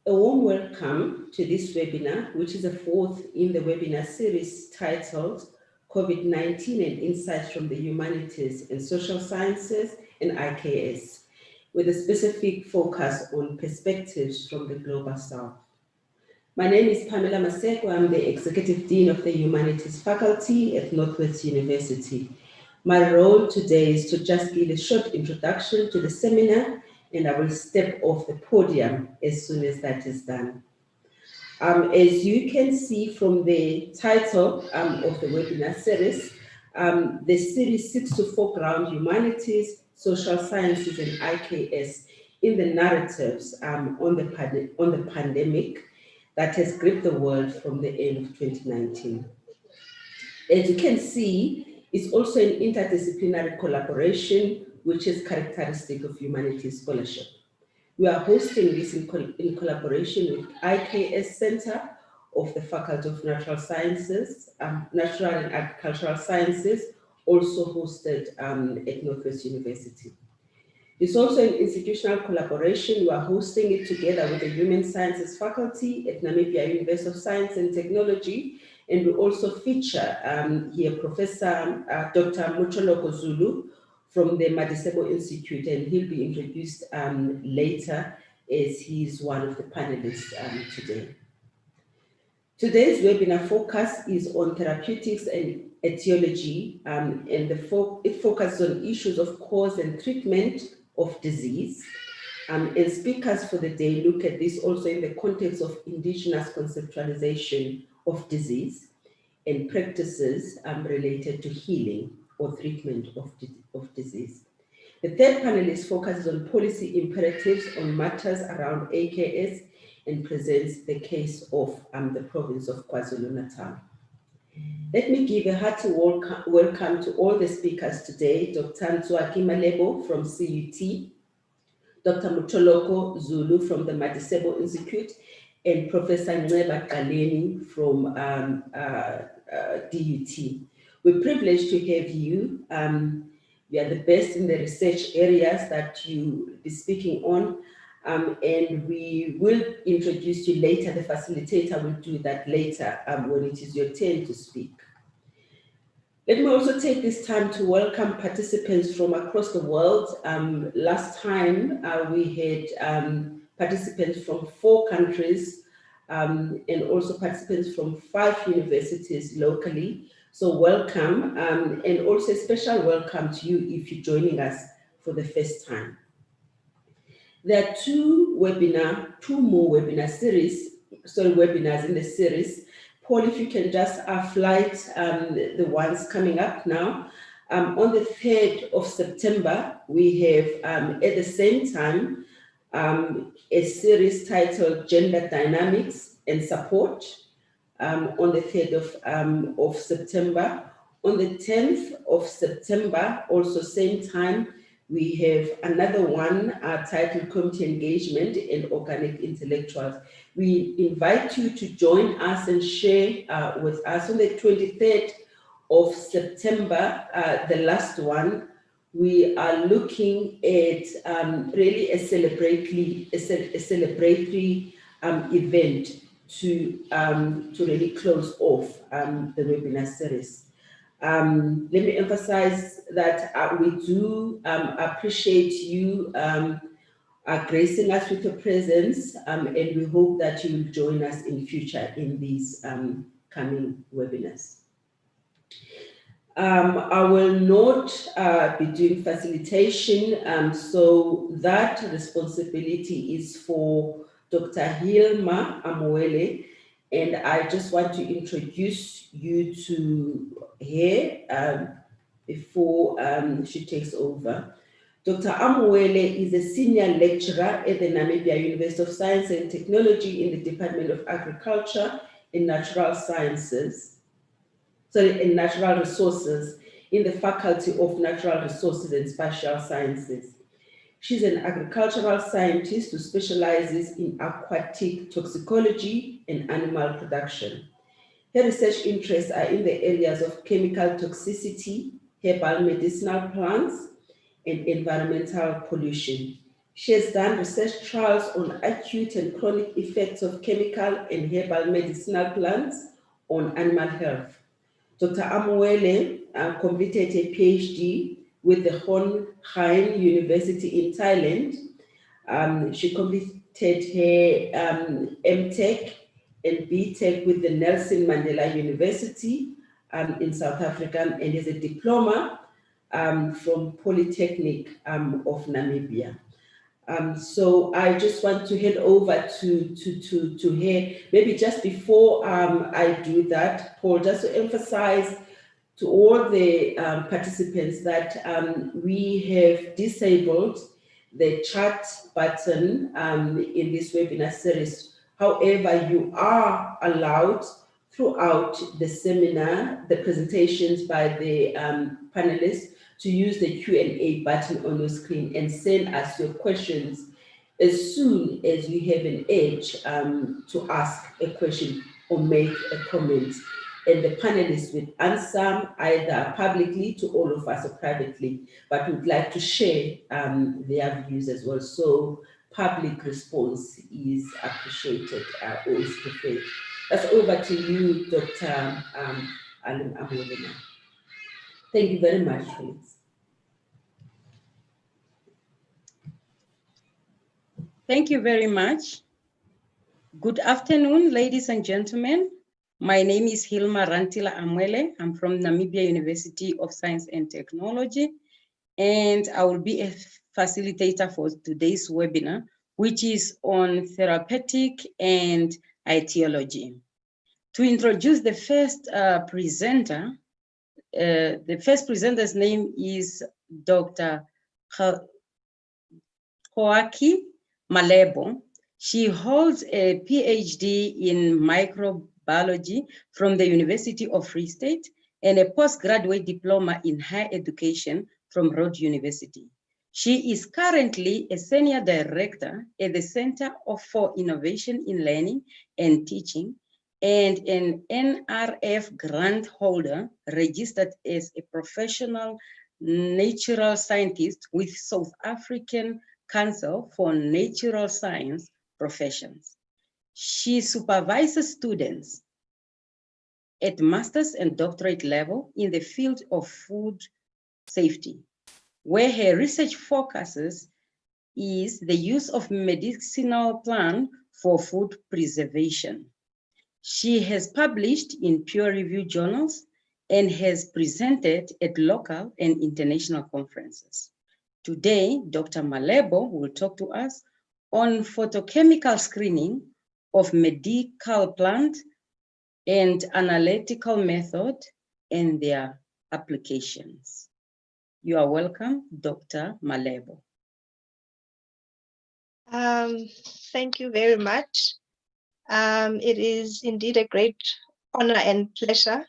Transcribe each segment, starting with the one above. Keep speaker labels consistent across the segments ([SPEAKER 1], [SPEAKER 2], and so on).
[SPEAKER 1] A warm welcome to this webinar, which is the fourth in the webinar series titled COVID-19 and Insights from the Humanities and Social Sciences and IKS, with a specific focus on perspectives from the Global South. My name is Pamela Maseko. I'm the Executive Dean of the Humanities Faculty at Noordwes-universiteit. My role today is to just give a short introduction to the seminar, and I will step off the podium as soon as that is done. As you can see from the title of the webinar series, the series seeks to foreground humanities, social sciences, and IKS in the narratives on the pandemic that has gripped the world from the end of 2019. As you can see, it's also an interdisciplinary collaboration, which is characteristic of humanities scholarship. We are hosting this in collaboration with IKS Center of the Faculty of Natural Sciences, Natural and Agricultural Sciences, also hosted at Noordwes-universiteit. It's also an institutional collaboration. We are hosting it together with the Human Sciences Faculty at Namibia University of Science and Technology. And we also feature here Professor Dr. Mokoloko Zulu from the Madisebo Institute, and he'll be introduced later as he's one of the panelists today. Today's webinar focus is on therapeutics and etiology, and it focuses on issues of cause and treatment of disease. And speakers for the day look at this also in the context of indigenous conceptualization of disease and practices related to healing or treatment of disease. The third panelist focuses on policy imperatives on matters around IKS and presents the case of the province of KwaZulu-Natal. Let me give a hearty welcome to all the speakers today: Dr. Koaki Malebo from CUT, Dr. Mokoloko Zulu from the Madisebo Institute, and Professor Cheba Paleni from DUT. We're privileged to have you. You are the best in the research areas that you will be speaking on, and we will introduce you later. The facilitator will do that later when it is your turn to speak. Let me also take this time to welcome participants from across the world. Last time we had participants from 4 countries and also participants from 5 universities locally. So welcome, and also a special welcome to you if you're joining us for the first time. There are 2 more webinars in the series. Paul, if you can just flight the ones coming up now. On the 3rd of September, we have at the same time a series titled Gender Dynamics and Support on the 3rd of September. On the 10th of September, also same time, we have another one titled Community Engagement and Organic Intellectuals. We invite you to join us and share with us. On the 23rd of September, the last one, we are looking at really a celebratory event to really close off the webinar series. Let me emphasize that we do appreciate you gracing us with your presence, and we hope that you will join us in future in these coming webinars. I will not be doing facilitation, so that responsibility is for Dr. Hilma Amuele, and I just want to introduce you to her before she takes over. Dr. Amuele is a senior lecturer at the Namibia University of Science and Technology in the Department of Agriculture and Natural Sciences, and Natural Resources in the Faculty of Natural Resources and Spatial Sciences. She's an agricultural scientist who specializes in aquatic toxicology and animal production. Her research interests are in the areas of chemical toxicity, herbal medicinal plants, and environmental pollution. She has done research trials on acute and chronic effects of chemical and herbal medicinal plants on animal health. Dr. Amuele completed a PhD with the Hon Hai University in Thailand. She completed her MTech and BTech with the Nelson Mandela University in South Africa, and is a diploma from Polytechnic of Namibia. So I just want to head over to her. Maybe just before I do that, Paul, just to emphasize to all the participants that we have disabled the chat button in this webinar series. However, you are allowed throughout the seminar, the presentations by the panelists, to use the Q&A button on your screen and send us your questions as soon as you have an edge to ask a question or make a comment. And the panelists will answer either publicly to all of us or privately, but would like to share their views as well. So public response is appreciated or is preferred. That's over to you, Dr. Alan Amolena. Thank you very much, please.
[SPEAKER 2] Thank you very much. Good afternoon, ladies and gentlemen. My name is Hilma Rantila Amwele. I'm from Namibia University of Science and Technology, and I will be a facilitator for today's webinar, which is on therapeutic and aetiology. To introduce the first presenter, the first presenter's name is Dr. Koaki Malebo. She holds a PhD in microbiology from the University of Free State and a postgraduate diploma in higher education from Rhodes University. She is currently a senior director at the Center for Innovation in Learning and Teaching and an NRF grant holder registered as a professional natural scientist with South African Council for Natural Science Professions. She supervises students at master's and doctorate level in the field of food safety, where her research focuses is the use of medicinal plants for food preservation. She has published in peer-reviewed journals and has presented at local and international conferences. Today, Dr. Malebo will talk to us on photochemical screening of medical plant and analytical method and their applications. You are welcome, Dr. Malebo.
[SPEAKER 3] Thank you very much. It is indeed a great honor and pleasure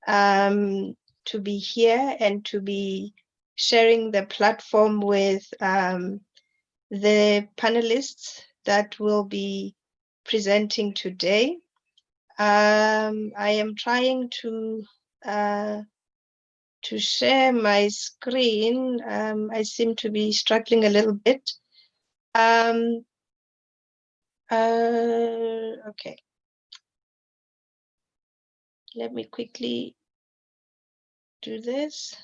[SPEAKER 3] to be here and to be sharing the platform with the panelists that will be presenting today. I am trying to share my screen. I seem to be struggling a little bit. Okay. Let me quickly do this.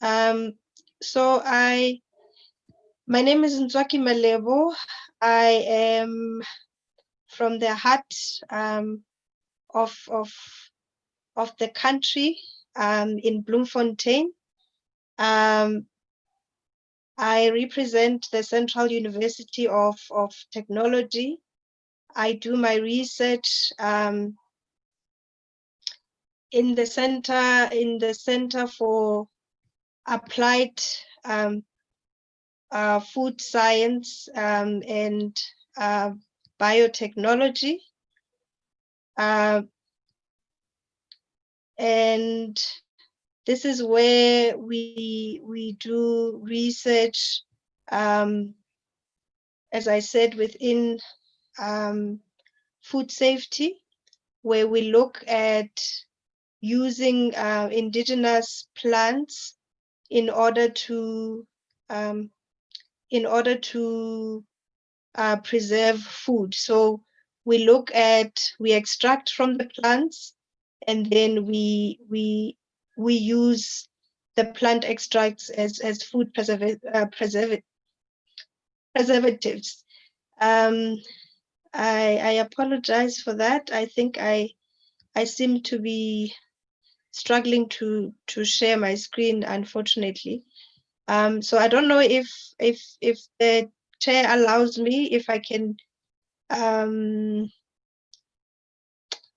[SPEAKER 3] So my name is Koaki Malebo. I am from the heart of the country in Bloemfontein. I represent the Central University of Technology. I do my research in the Center for Applied Food Science and Biotechnology. And this is where we do research, as I said, within food safety, where we look at using indigenous plants in order to in order to preserve food. So we extract from the plants, and then we use the plant extracts as food preservatives. I apologize for that. I think I seem to be struggling to share my screen, unfortunately. So I don't know if the chair allows me, if I can.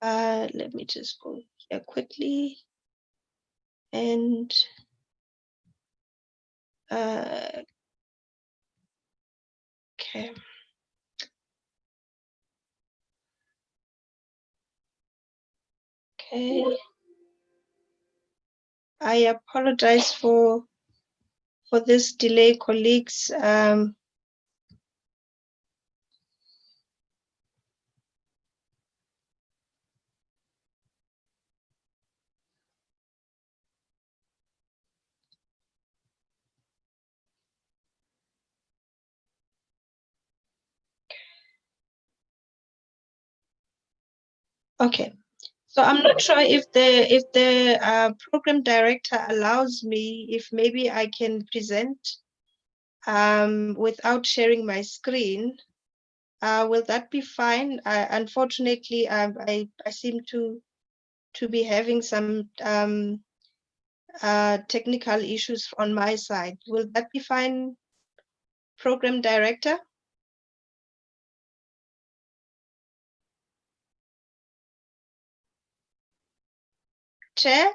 [SPEAKER 3] Let me just go here quickly, and okay. Okay. I apologize for this delay, colleagues. Okay, so I'm not sure if the program director allows me, if maybe I can present without sharing my screen. Will that be fine? Unfortunately, I seem to be having some technical issues on my side. Will that be fine, program director? Chair?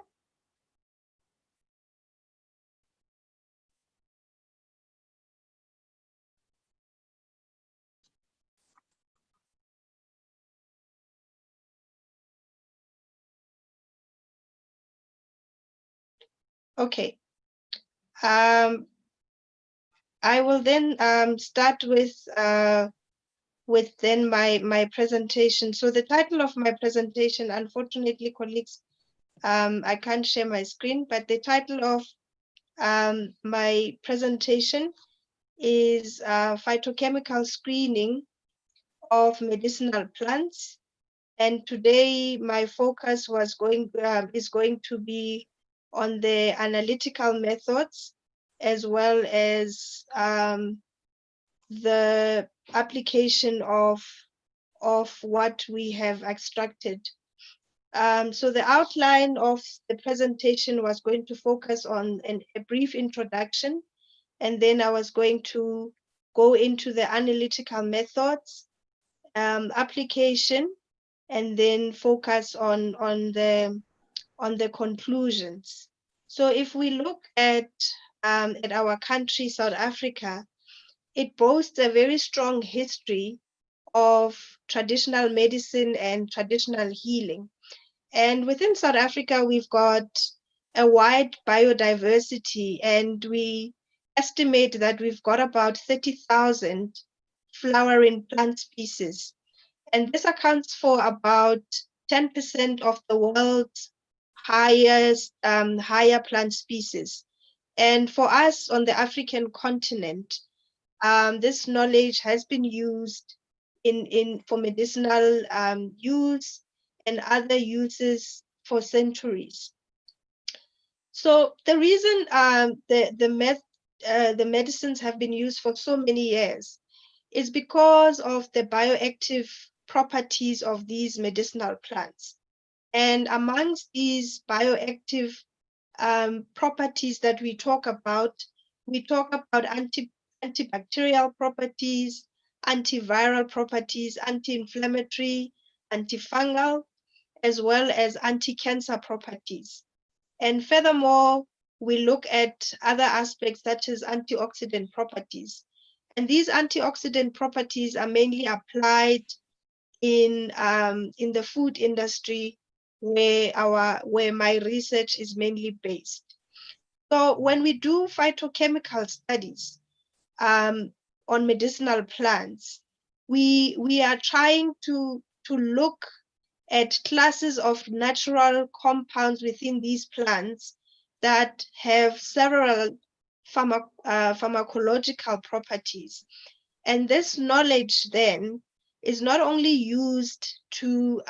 [SPEAKER 3] Okay. I will then start with then my presentation. So the title of my presentation, unfortunately, colleagues, I can't share my screen, but the title of my presentation is phytochemical screening of medicinal plants. And today my focus is going to be on the analytical methods, as well as the application of what we have extracted. So the outline of the presentation was going to focus on a brief introduction, and then I was going to go into the analytical methods, application, and then focus on the conclusions. So if we look at our country, South Africa, it boasts a very strong history of traditional medicine and traditional healing. And within South Africa, we've got a wide biodiversity, and we estimate that we've got about 30,000 flowering plant species. And this accounts for about 10% of the world's higher plant species. And for us on the African continent, this knowledge has been used for medicinal use and other uses for centuries. So the reason the medicines have been used for so many years is because of the bioactive properties of these medicinal plants. And amongst these bioactive properties that we talk about antibacterial properties, antiviral properties, anti-inflammatory, antifungal, as well as anti-cancer properties. And furthermore, we look at other aspects such as antioxidant properties. And these antioxidant properties are mainly applied in the food industry, where my research is mainly based. So when we do phytochemical studies on medicinal plants, we are trying to look at classes of natural compounds within these plants that have several pharmacological properties. And this knowledge then is not only used to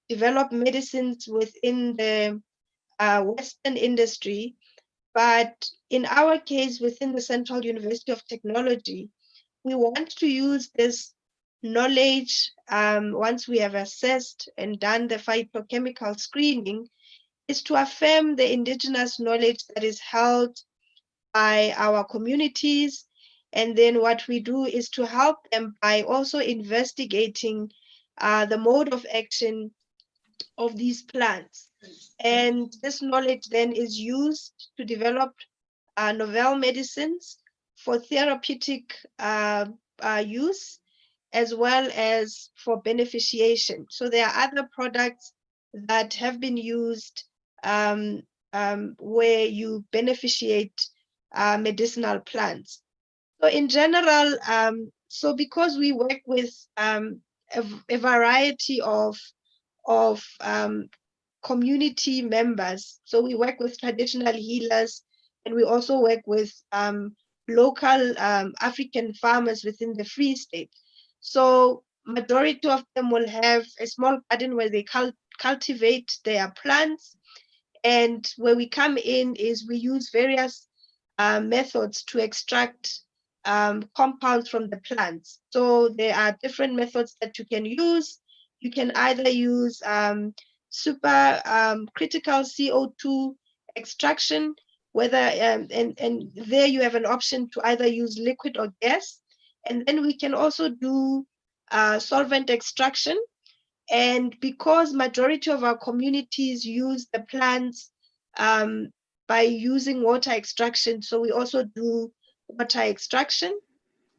[SPEAKER 3] develop medicines within the Western industry, but in our case, within the Central University of Technology, we want to use this knowledge once we have assessed and done the phytochemical screening, is to affirm the indigenous knowledge that is held by our communities. And then what we do is to help them by also investigating the mode of action of these plants. And this knowledge then is used to develop novel medicines for therapeutic use, as well as for beneficiation. So there are other products that have been used where you beneficiate medicinal plants. So in general, so because we work with a variety of community members, so we work with traditional healers, and we also work with local African farmers within the Free State. So majority of them will have a small garden where they cultivate their plants. And where we come in is we use various methods to extract compounds from the plants. So there are different methods that you can use. You can either use super critical CO2 extraction, whether and there you have an option to either use liquid or gas. And then we can also do solvent extraction. And because majority of our communities use the plants by using water extraction, so we also do water extraction.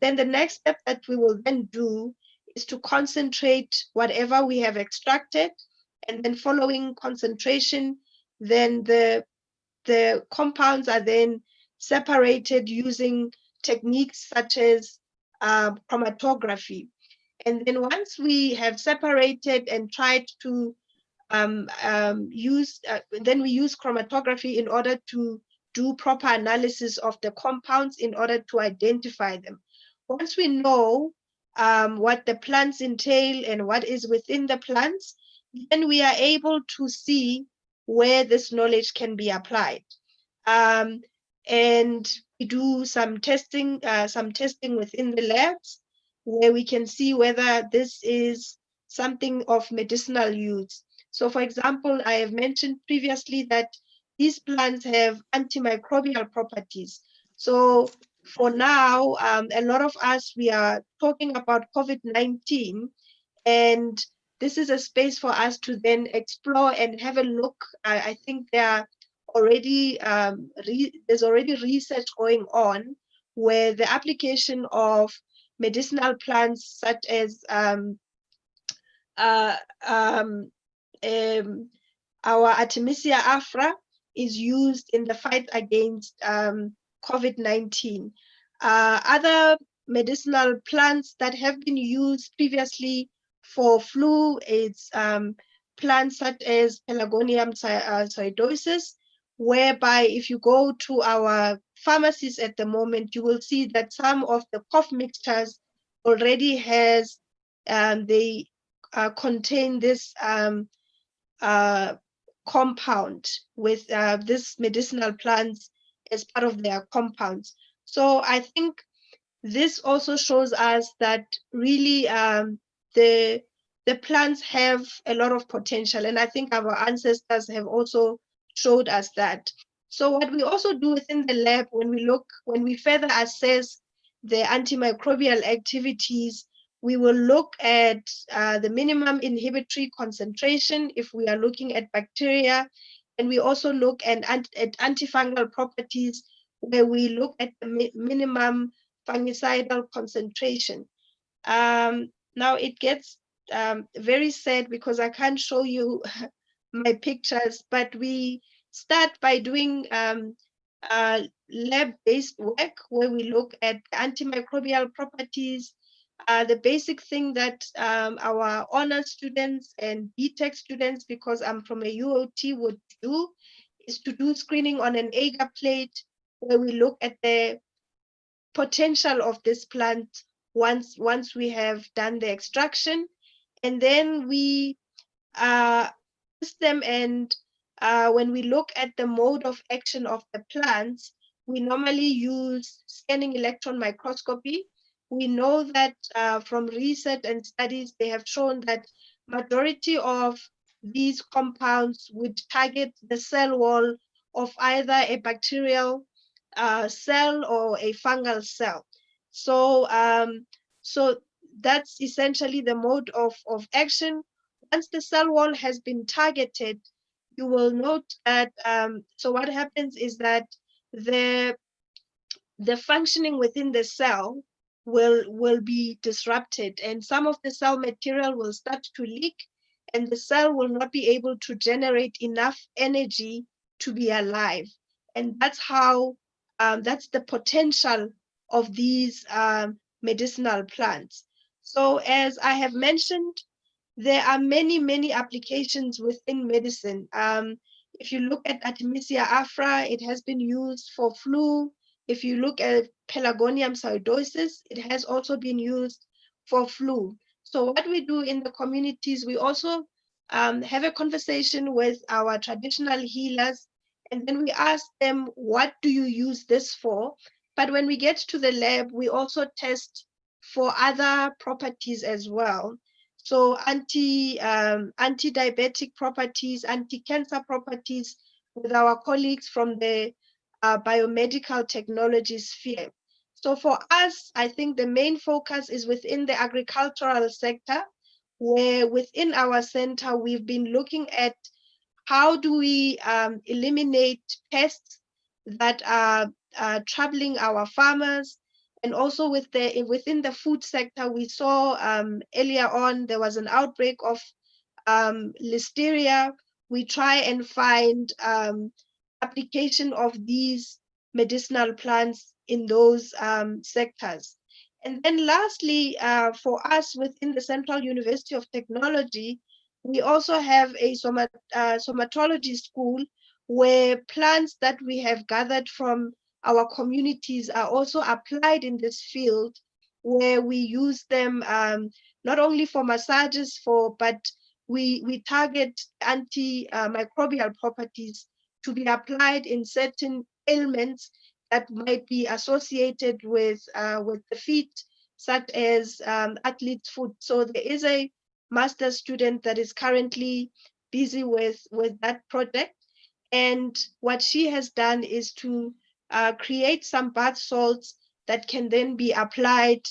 [SPEAKER 3] Then the next step that we will then do is to concentrate whatever we have extracted, and then following concentration, then the compounds are then separated using techniques such as chromatography. And then once we have separated and tried to then we use chromatography in order to do proper analysis of the compounds in order to identify them. Once we know what the plants entail and what is within the plants, then we are able to see where this knowledge can be applied. And we do some testing within the labs, where we can see whether this is something of medicinal use. So for example, I have mentioned previously that these plants have antimicrobial properties. So for now, a lot of us, we are talking about COVID-19, and this is a space for us to then explore and have a look. I think there are already, there's already research going on where the application of medicinal plants such as our Artemisia afra is used in the fight against COVID-19. Other medicinal plants that have been used previously for flu is plants such as Pelargonium zygiosis, whereby if you go to our pharmacies at the moment, you will see that some of the cough mixtures already has, they contain this compound with this medicinal plants as part of their compounds. So I think this also shows us that really the plants have a lot of potential, and I think our ancestors have also showed us that. So what we also do within the lab, when we further assess the antimicrobial activities, we will look at the minimum inhibitory concentration if we are looking at bacteria, and we also look at antifungal properties where we look at the minimum fungicidal concentration. Now it gets very sad because I can't show you my pictures, but we start by doing lab-based work where we look at antimicrobial properties. The basic thing that our honors students and BTech students, because I'm from a UOT, would do is to do screening on an agar plate where we look at the potential of this plant once we have done the extraction, and then we test them. And when we look at the mode of action of the plants, we normally use scanning electron microscopy. We know that from research and studies, they have shown that majority of these compounds would target the cell wall of either a bacterial cell or a fungal cell. So, so that's essentially the mode of action. Once the cell wall has been targeted, you will note that, so what happens is that the functioning within the cell will be disrupted, and some of the cell material will start to leak, and the cell will not be able to generate enough energy to be alive. And that's how, that's the potential of these medicinal plants. So as I have mentioned, there are many applications within medicine. If you look at Artemisia afra, it has been used for flu. If you look at Pelargonium pseudosis, it has also been used for flu. So what we do in the communities, we also have a conversation with our traditional healers, and then we ask them, what do you use this for? But when we get to the lab, we also test for other properties as well. So anti-diabetic properties, anti-cancer properties with our colleagues from the biomedical technology sphere. So for us, I think the main focus is within the agricultural sector, where within our center, we've been looking at how do we eliminate pests that are troubling our farmers. And also within the food sector, we saw earlier on, there was an outbreak of listeria. We try and find application of these medicinal plants in those sectors. And then lastly, for us within the Central University of Technology, we also have a somatology school where plants that we have gathered from our communities are also applied in this field, where we use them not only for massages, but we target antimicrobial properties to be applied in certain ailments that might be associated with the feet, such as athlete's foot. So there is a master's student that is currently busy with that project. And what she has done is to create some bath salts that can then be applied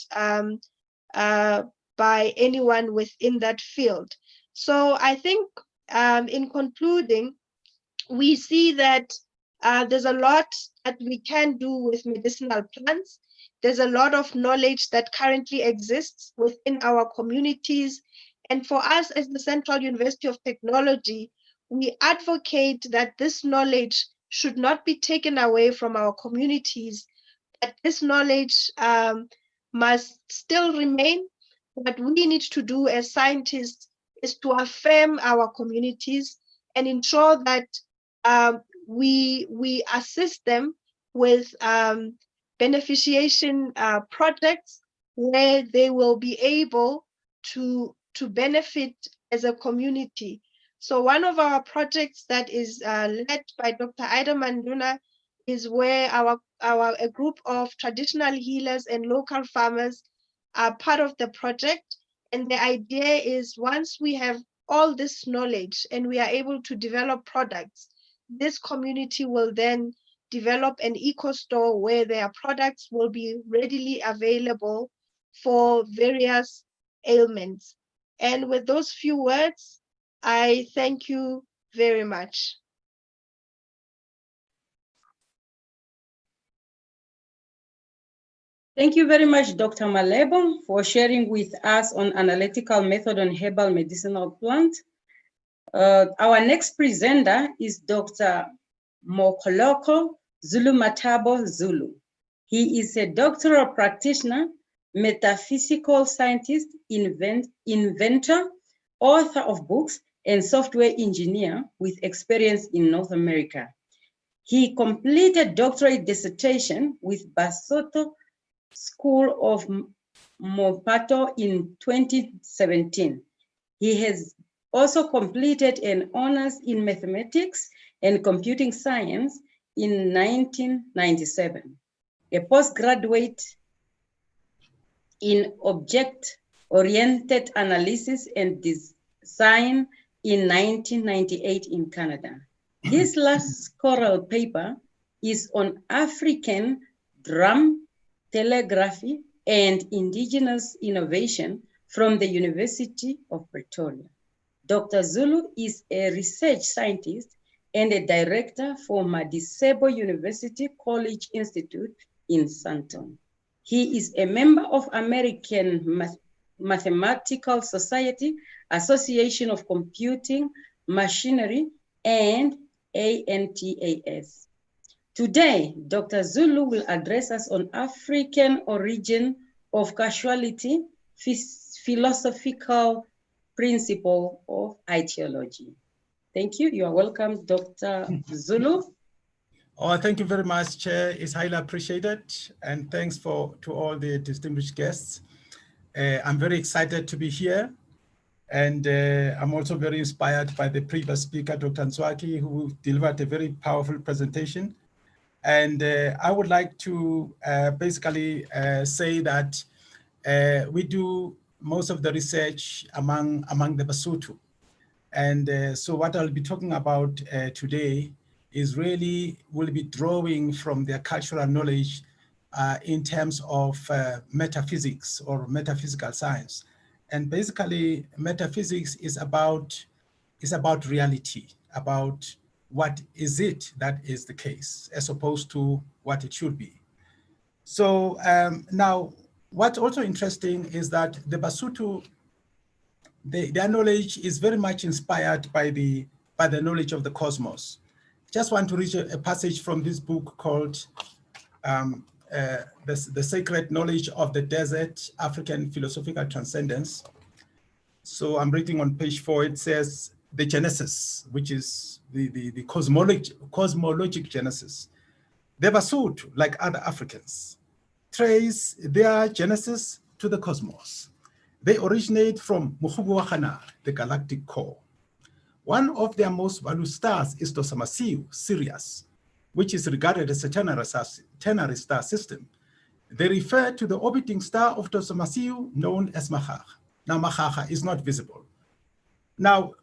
[SPEAKER 3] by anyone within that field. So I think in concluding, we see that there's a lot that we can do with medicinal plants. There's a lot of knowledge that currently exists within our communities. And for us as the Central University of Technology, we advocate that this knowledge should not be taken away from our communities, that this knowledge must still remain. What we need to do as scientists is to affirm our communities and ensure that we assist them with beneficiation projects where they will be able to benefit as a community. So one of our projects that is led by Dr. Ida Manduna is where a group of traditional healers and local farmers are part of the project. And the idea is, once we have all this knowledge and we are able to develop products, this community will then develop an eco-store where their products will be readily available for various ailments. And with those few words, I thank you very much.
[SPEAKER 2] Thank you very much, Dr. Malebo, for sharing with us on analytical method on herbal medicinal plant. Our next presenter is Dr. Mokoloko Zulu Matabo Zulu. He is a doctoral practitioner, metaphysical scientist, inventor, author of books, and software engineer with experience in North America. He completed doctorate dissertation with Basotho School of Mopato in 2017. He has also completed an honors in mathematics and computing science in 1997, a postgraduate in object-oriented analysis and design in 1998 in Canada. His last scholarly paper is on African drum telegraphy and indigenous innovation from the University of Pretoria. Dr. Zulu is a research scientist and a director for Madisebo University College Institute in Sandton. He is a member of American Mathematical Society, Association of Computing Machinery, and ANTAS. Today, Dr. Zulu will address us on African origin of causality, philosophical principle of Aetiology. Thank you. You are welcome, Dr. Zulu.
[SPEAKER 4] Oh, thank you very much, Chair. It's highly appreciated. And thanks to all the distinguished guests. I'm very excited to be here. And I'm also very inspired by the previous speaker, Dr. Ntswaki, who delivered a very powerful presentation. And I would like to basically say that we do most of the research among the Basotho. And so what I'll be talking about today is really will be drawing from their cultural knowledge in terms of metaphysics or metaphysical science. And basically, metaphysics is about reality, about what is it that is the case, as opposed to what it should be. So now, what's also interesting is that the Basotho, their knowledge is very much inspired by the knowledge of the cosmos. Just want to read a passage from this book called The Sacred Knowledge of the Desert, African Philosophical Transcendence. So I'm reading on page 4, it says, the Genesis, which is the cosmologic Genesis. The Basotho, like other Africans, trace their genesis to the cosmos. They originate from Mukhubu, the galactic core. One of their most valued stars is Tosamasiu, Sirius, which is regarded as a ternary star system. They refer to the orbiting star of Tosamasiu known as Makhaha. Now, Makhaha is not visible. Now,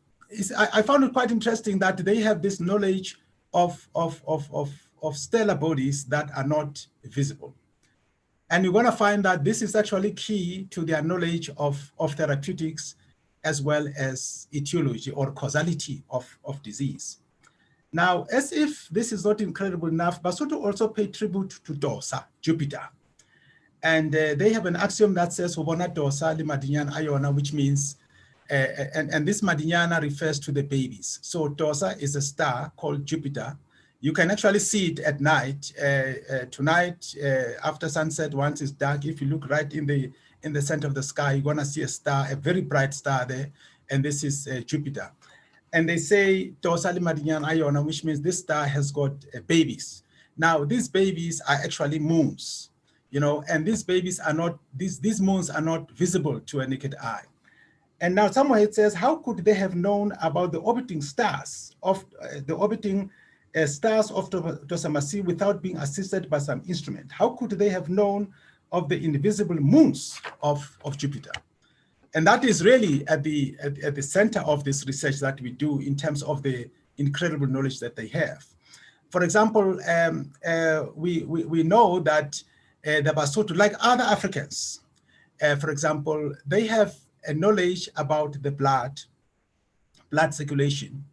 [SPEAKER 4] I found it quite interesting that they have this knowledge of stellar bodies that are not visible. And you're going to find that this is actually key to their knowledge of therapeutics as well as etiology or causality of disease. Now, as if this is not incredible enough, Basotho also pay tribute to Dosa, Jupiter. And they have an axiom that says, Ubona Dosa, Limadinyana Ayona, which means, and this Madinyana refers to the babies. So Dosa is a star called Jupiter. You can actually see it at night. Tonight, after sunset, once it's dark, if you look right in the center of the sky, you're gonna see a star, a very bright star there, and this is Jupiter. And they say Dosa Limadinyana Ayona, which means this star has got babies. Now, these babies are actually moons, you know, and these babies are not, these moons are not visible to a naked eye. And now somewhere it says, how could they have known about the orbiting stars of stars of Tosamasiu without being assisted by some instrument? How could they have known of the invisible moons of Jupiter? And that is really at the center of this research that we do in terms of the incredible knowledge that they have. For example, we know that the Basotho, like other Africans, for example, they have a knowledge about the blood circulation,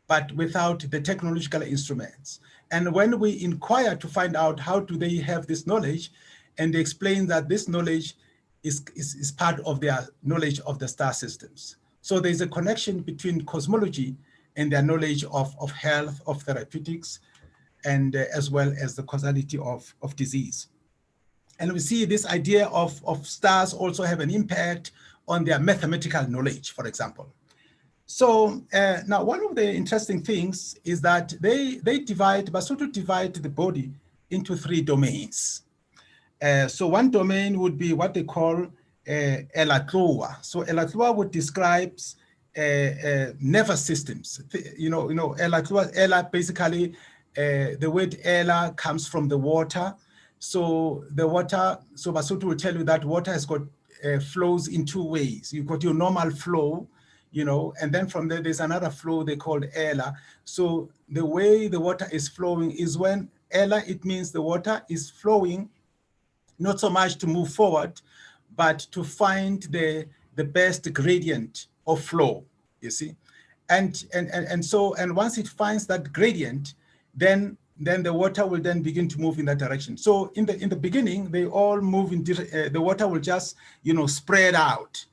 [SPEAKER 4] but without the technological instruments. And when we inquire to find out how do they have this knowledge, and they explain that this knowledge is part of their knowledge of the star systems. So there's a connection between cosmology and their knowledge of health, of therapeutics, and as well as the causality of disease. And we see this idea of stars also have an impact on their mathematical knowledge, for example. So now one of the interesting things is that Basotho divide the body into 3 domains. So one domain would be what they call elatloa. So elatloa would describe nervous systems. Elatloa, ela basically, the word ela comes from the water. So the water, so Basotho will tell you that water has got flows in 2 ways. You've got your normal flow, and then from there, there's another flow they call ela. So the way the water is flowing is when ela, it means the water is flowing not so much to move forward, but to find the best gradient of flow, you see. And once it finds that gradient, then the water will then begin to move in that direction. So in the beginning, they all move in, the water will just, spread out.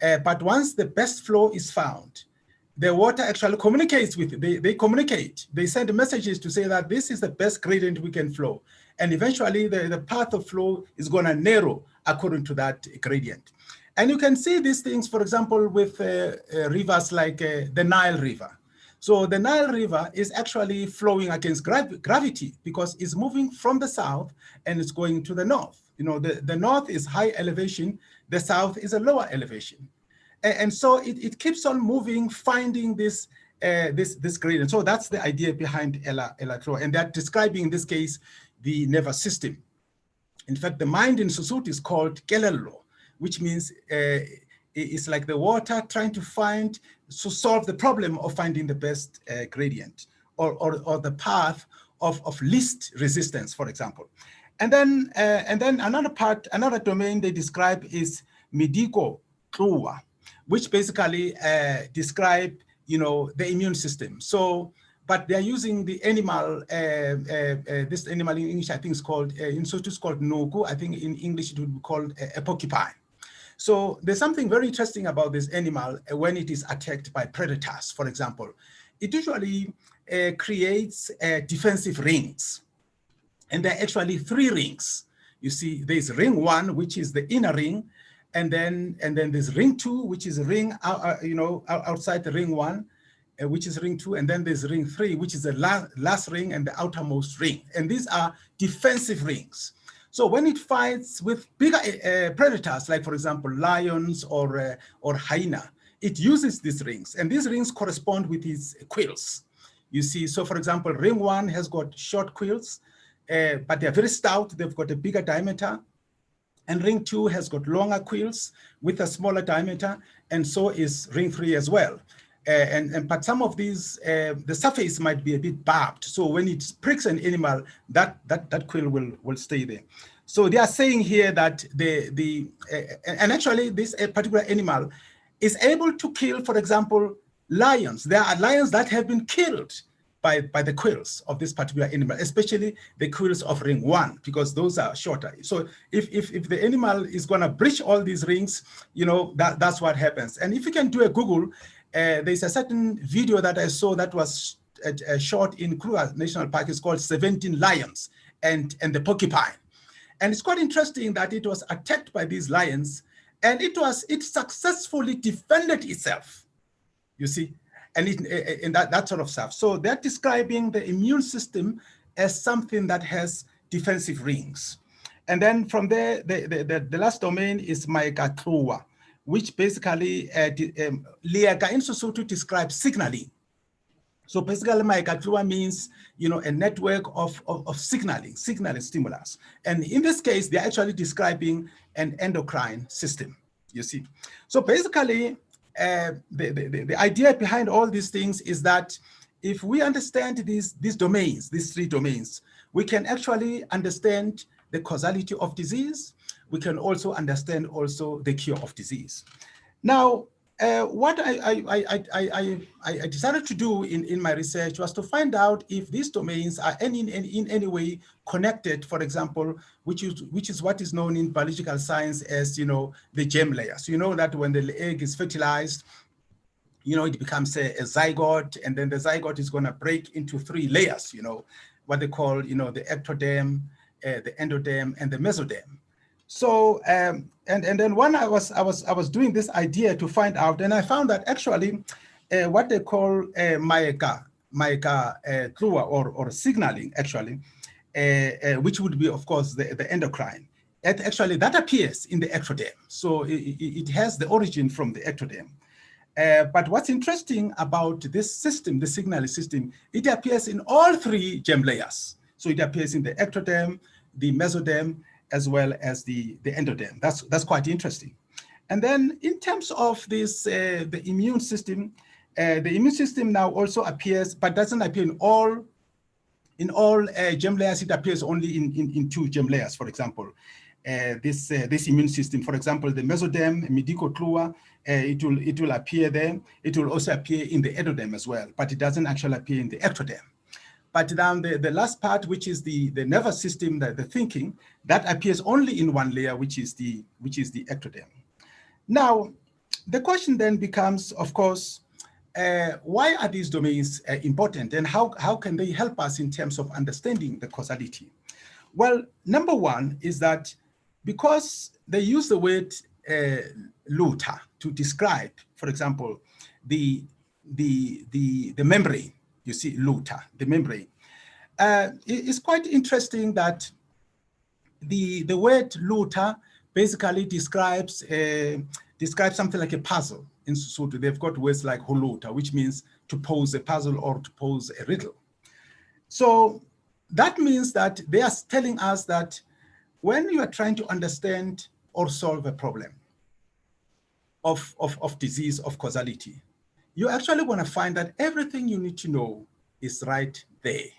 [SPEAKER 4] But once the best flow is found, the water actually communicates with it. They communicate. They send messages to say that this is the best gradient we can flow. And eventually the path of flow is going to narrow according to that gradient. And you can see these things, for example, with rivers like the Nile River. So the Nile River is actually flowing against gravity because it's moving from the south and it's going to the north. The north is high elevation, the south is a lower elevation. And so it keeps on moving, finding this gradient. So that's the idea behind elatloa. And they're describing, in this case, the nervous system. In fact, the mind in Sesotho is called kelello, which means it's like the water trying to solve the problem of finding the best gradient or the path of least resistance, for example. And then another domain they describe is midiko tluwa, which basically describe, the immune system. So, but they're using the animal, this animal in English, I think is called, in Sesotho it's called nku. I think in English it would be called a porcupine. So there's something very interesting about this animal when it is attacked by predators, for example. It usually creates defensive rings. And there are actually 3 rings. You see, there's ring 1, which is the inner ring. And then there's ring 2, which is a ring, outside the ring 1, which is ring 2. And then there's ring 3, which is the last ring and the outermost ring. And these are defensive rings. So when it fights with bigger predators, like for example, lions or hyena, it uses these rings. And these rings correspond with its quills. You see, so for example, ring 1 has got short quills, but they're very stout. They've got a bigger diameter. And ring 2 has got longer quills with a smaller diameter, and so is ring 3 as well. But some of these, the surface might be a bit barbed. So when it pricks an animal, that quill will stay there. So they are saying here that and actually this particular animal is able to kill, for example, lions. There are lions that have been killed by the quills of this particular animal, especially the quills of ring 1, because those are shorter. So if the animal is going to breach all these rings, that's what happens. And if you can do a Google, there's a certain video that I saw that was shot in Kruger National Park. It's called 17 Lions and the Porcupine. And it's quite interesting that it was attacked by these lions, and it successfully defended itself, you see, and that sort of stuff. So they're describing the immune system as something that has defensive rings. And then from there, the last domain is maikatluwa, which basically, Liaka in Sesotho describes signaling. So basically, maikatluwa means, a network of signaling stimulus. And in this case, they're actually describing an endocrine system, you see. So basically, the idea behind all these things is that if we understand these domains, these 3 domains, we can actually understand the causality of disease. We can also understand the cure of disease. Now, what I decided to do in my research was to find out if these domains are in any way connected, for example, which is what is known in biological science as, the germ layer. So you know that when the egg is fertilized, it becomes a zygote, and then the zygote is going to break into 3 layers, what they call, the ectoderm, the endoderm, and the mesoderm. So, and then when I was doing this idea to find out, and I found that actually what they call maeka or signaling, actually, which would be, of course, the endocrine. Actually, that appears in the ectoderm. So it has the origin from the ectoderm. But what's interesting about this system, the signaling system, it appears in all three germ layers. So it appears in the ectoderm, the mesoderm, as well as the endoderm. That's quite interesting. And then in terms of this, the immune system now also appears, but doesn't appear in all germ layers. It appears only in two germ layers, for example. This immune system, for example, the mesoderm, medicotlua, it will appear there. It will also appear in the endoderm as well, but it doesn't actually appear in the ectoderm. But then the last part, which is the nervous system, the thinking, that appears only in one layer, which is the ectoderm. Now, the question then becomes, of course, why are these domains important, and how can they help us in terms of understanding the causality? Well, number one is that because they use the word luta to describe, for example, the membrane. You see, luta, the membrane. It's quite interesting that the word luta basically describes something like a puzzle. In Sotho, they've got words like holuta, which means to pose a puzzle or to pose a riddle. So that means that they are telling us that when you are trying to understand or solve a problem of disease, of causality, you actually want to find that everything you need to know is right there.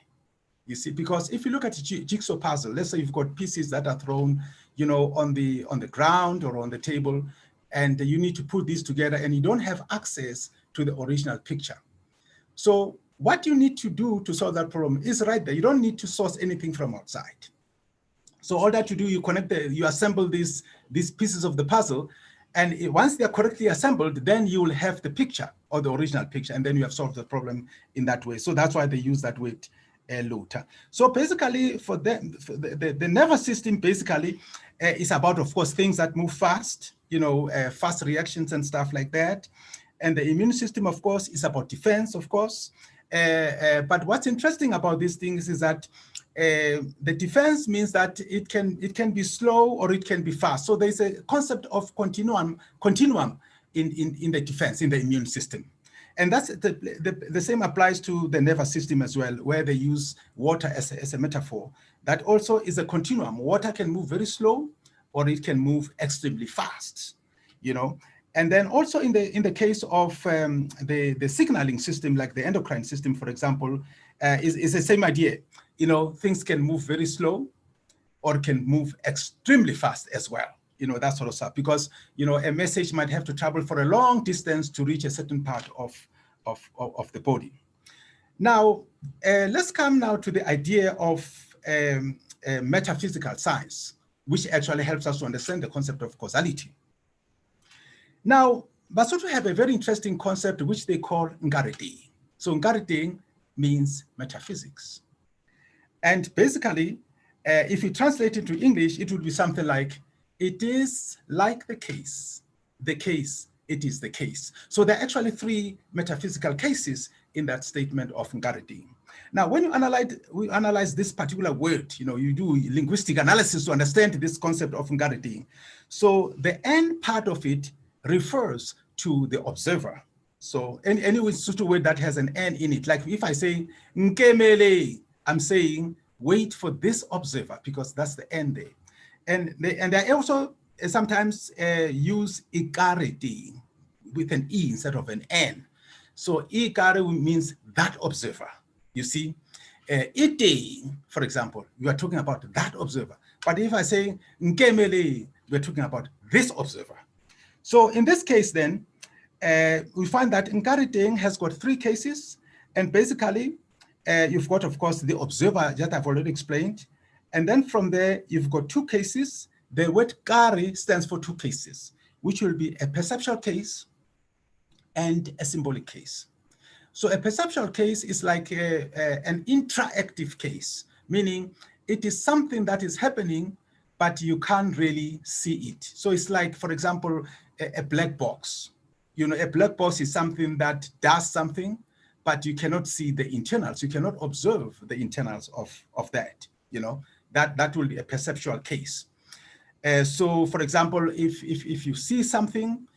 [SPEAKER 4] You see, because if you look at a jigsaw puzzle, let's say you've got pieces that are thrown, on the ground or on the table, and you need to put these together, and you don't have access to the original picture. So what you need to do to solve that problem is right there. You don't need to source anything from outside. So all that you do, you assemble these pieces of the puzzle, and once they are correctly assembled, then you will have the picture or the original picture, and then you have solved the problem in that way. So that's why they use that word luta. So basically, for them, the nervous system basically is about, of course, things that move fast, fast reactions and stuff like that. And the immune system, of course, is about defense, of course. But what's interesting about these things is that the defense means that it can be slow or it can be fast. So there's a concept of continuum in the defense, in the immune system. And that's the same applies to the nervous system as well, where they use water as a metaphor. That also is a continuum. Water can move very slow, or it can move extremely fast, And then also in the case of the signaling system, like the endocrine system, for example, is the same idea. Things can move very slow, or can move extremely fast as well. That sort of stuff, because, a message might have to travel for a long distance to reach a certain part of the body. Now, let's come now to the idea of metaphysical science, which actually helps us to understand the concept of causality. Now, Basotho have a very interesting concept, which they call ngarete. So ngarete means metaphysics. And basically, if you translate it to English, it would be something like, it is like the case, it is the case. So there are actually three metaphysical cases in that statement of ngarete. Now, when we analyze this particular word, you do linguistic analysis to understand this concept of ngarete. So the N part of it refers to the observer. So any word that has an N in it, like if I say nkemele, I'm saying wait for this observer, because that's the N there. And they also sometimes use ikarete with an E instead of an N. So ikare means that observer. You see, ite, for example, you are talking about that observer. But if I say nkemele, we're talking about this observer. So in this case, then, we find that ngarete has got three cases. And basically, you've got, of course, the observer that I've already explained. And then from there, you've got two cases. The word kari stands for two cases, which will be a perceptual case and a symbolic case. So a perceptual case is like an interactive case, meaning it is something that is happening, but you can't really see it. So it's like, for example, a black box. You know, a black box is something that does something, but you cannot see the internals. You cannot observe the internals of that. You know, that will be a perceptual case. So, for example, if you see something,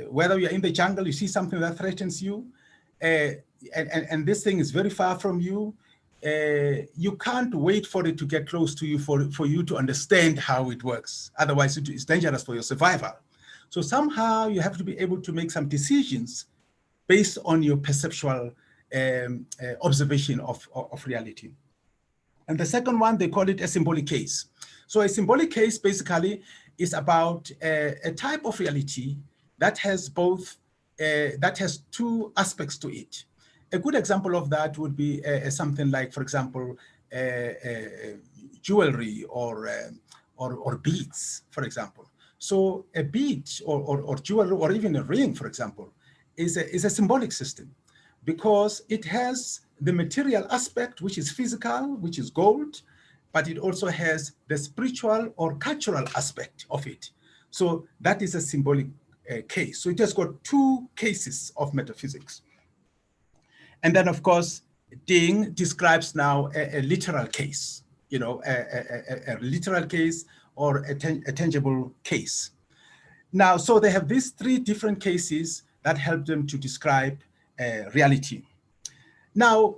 [SPEAKER 4] whether you're in the jungle, you see something that threatens you, and this thing is very far from you, you can't wait for it to get close to you for you to understand how it works. Otherwise, it's dangerous for your survival. So somehow you have to be able to make some decisions based on your perceptual observation of reality. And the second one, they call it a symbolic case. So a symbolic case basically is about a type of reality that has that has two aspects to it. A good example of that would be something like, for example, jewelry or beads, for example. So a bead or jewelry or even a ring, for example, is a symbolic system because it has the material aspect, which is physical, which is gold, but it also has the spiritual or cultural aspect of it. So that is a symbolic case. So it has got two cases of metaphysics. And then, of course, Ding describes now a literal case, you know, a literal case or a tangible case. Now, so they have these three different cases that help them to describe reality. Now,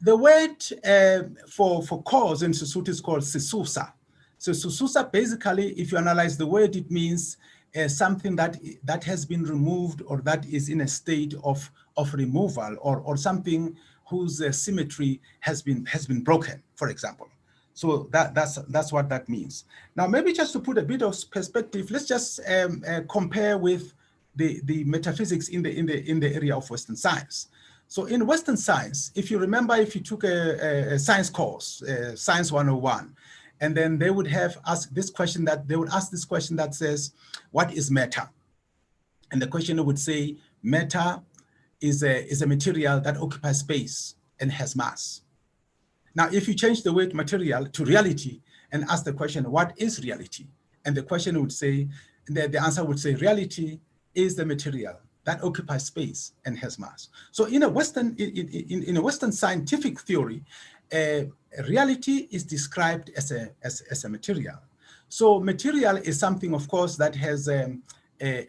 [SPEAKER 4] the word for cause in Sesotho is called sesusa. So sesusa, basically, if you analyze the word, it means something that has been removed or that is in a state of removal or something whose symmetry has been broken, for example. So that's what that means. Now, maybe just to put a bit of perspective, let's just compare with the metaphysics in the area of Western science. So in Western science, if you remember, if you took a science course, Science 101, and then they would have asked this question that says, what is matter? And the questioner would say, matter is a material that occupies space and has mass. Now, if you change the word material to reality and ask the question, what is reality? And the questioner would say, the answer would say, reality is the material that occupies space and has mass. So in a Western scientific theory, reality is described as a material. So material is something, of course, that has a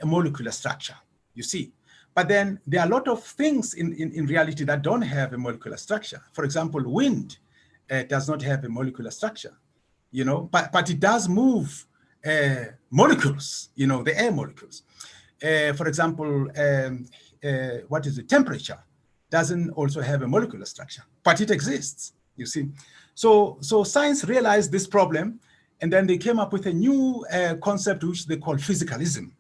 [SPEAKER 4] molecular structure, you see. But then there are a lot of things in reality that don't have a molecular structure. For example, wind does not have a molecular structure, you know, but it does move molecules, you know, the air molecules. For example, what is the temperature doesn't also have a molecular structure, but it exists, you see. So science realized this problem, and then they came up with a new concept which they call physicalism.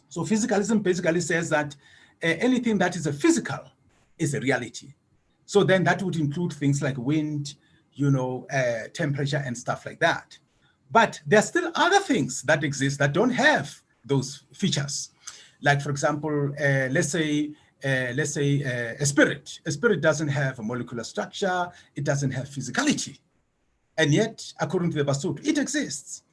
[SPEAKER 4] So physicalism basically says that anything that is a physical is a reality. So then that would include things like wind, you know, temperature and stuff like that. But there are still other things that exist that don't have those features. Like, for example, let's say a spirit. A spirit doesn't have a molecular structure. It doesn't have physicality. And yet, according to the Basotho, it exists.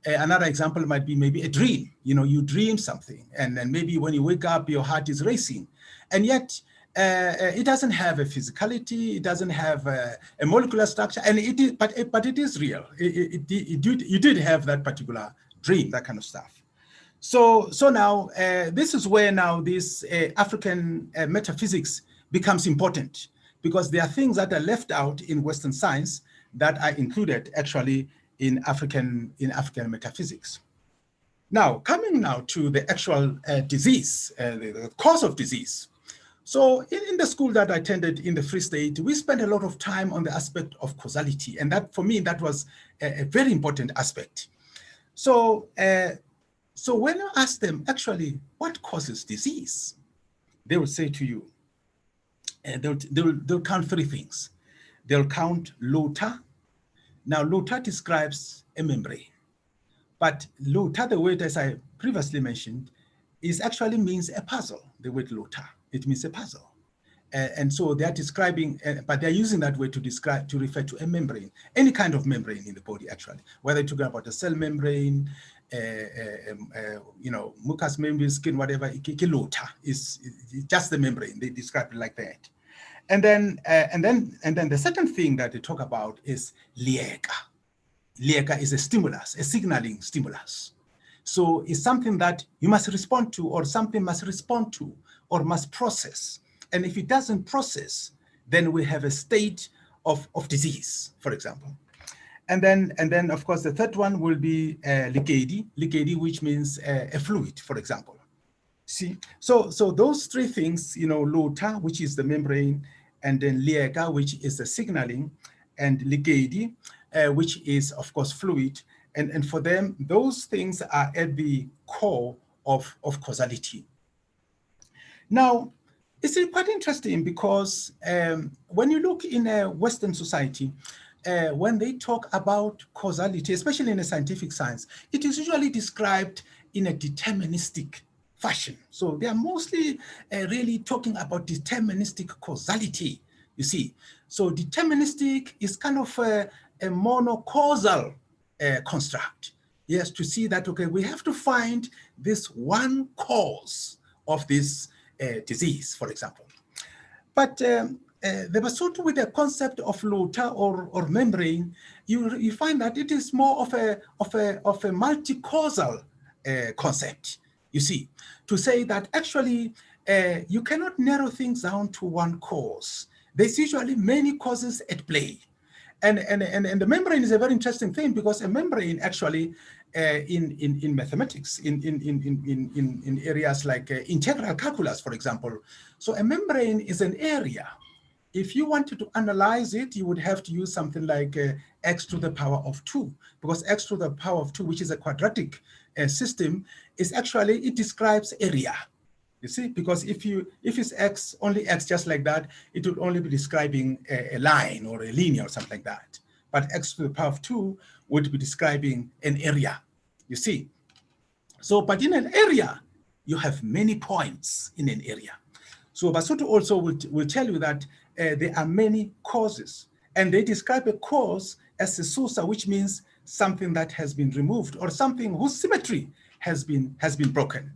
[SPEAKER 4] Another example might be maybe a dream. You know, you dream something, and then maybe when you wake up, your heart is racing. And yet, it doesn't have a physicality. It doesn't have a molecular structure, and it is, but it is real. You did have that particular dream, that kind of stuff. So now this is where now this African metaphysics becomes important, because there are things that are left out in Western science that are included actually in African metaphysics. Now, coming now to the actual disease, the cause of disease. So in the school that I attended in the Free State, we spent a lot of time on the aspect of causality. And that, for me, that was a very important aspect. So when you ask them, actually, what causes disease? They will say to you, they'll count three things. They'll count lota. Now, lota describes a membrane. But lota, the word, as I previously mentioned, is actually means a puzzle, the word lota. It means a puzzle. And so they're describing, but they're using that word to refer to a membrane, any kind of membrane in the body, actually, whether you're talking about a cell membrane, mucous membrane, skin, whatever, kilota is just the membrane. They describe it like that. And then the second thing that they talk about is lieka. Lieka is a stimulus, a signaling stimulus. So it's something that you must respond to, or something must respond to, or must process. And if it doesn't process, then we have a state of disease, for example. And then of course the third one will be likedi, which means a fluid, for example. See, so those three things, lota, which is the membrane, and then lieka, which is the signaling, and likedi, which is of course fluid. And for them, those things are at the core of causality. Now, it's quite interesting because when you look in a Western society, when they talk about causality, especially in a scientific science, it is usually described in a deterministic fashion. So they are mostly really talking about deterministic causality, you see. So deterministic is kind of a monocausal construct. Yes, to see that, okay, we have to find this one cause of this disease, for example. But the Basotho, with the concept of lota or membrane, you find that it is more of a multi-causal concept. You see, to say that actually you cannot narrow things down to one cause. There's usually many causes at play. And the membrane is a very interesting thing, because a membrane actually in mathematics, in areas like integral calculus, for example. So a membrane is an area. If you wanted to analyze it, you would have to use something like x to the power of 2, because x to the power of 2, which is a quadratic system, is actually, it describes area. You see, because if it's x, only x, just like that, it would only be describing a line or a linear or something like that. But x to the power of 2 would be describing an area, you see. So, but in an area, you have many points in an area. So Basotho also will tell you that there are many causes, and they describe a cause as a source, which means something that has been removed or something whose symmetry has been broken.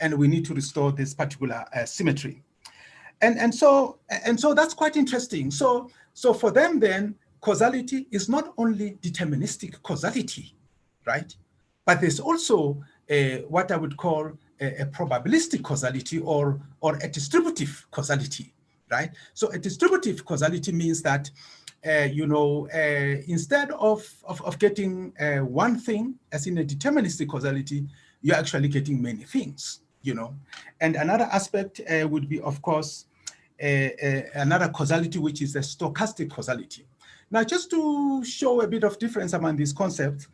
[SPEAKER 4] And we need to restore this particular symmetry. And so that's quite interesting. So for them then, causality is not only deterministic causality, right? But there's also what I would call a probabilistic causality or a distributive causality, right? So a distributive causality means that, instead of getting one thing, as in a deterministic causality, you're actually getting many things. And another aspect would be, of course, another causality, which is a stochastic causality. Now, just to show a bit of difference among these concepts,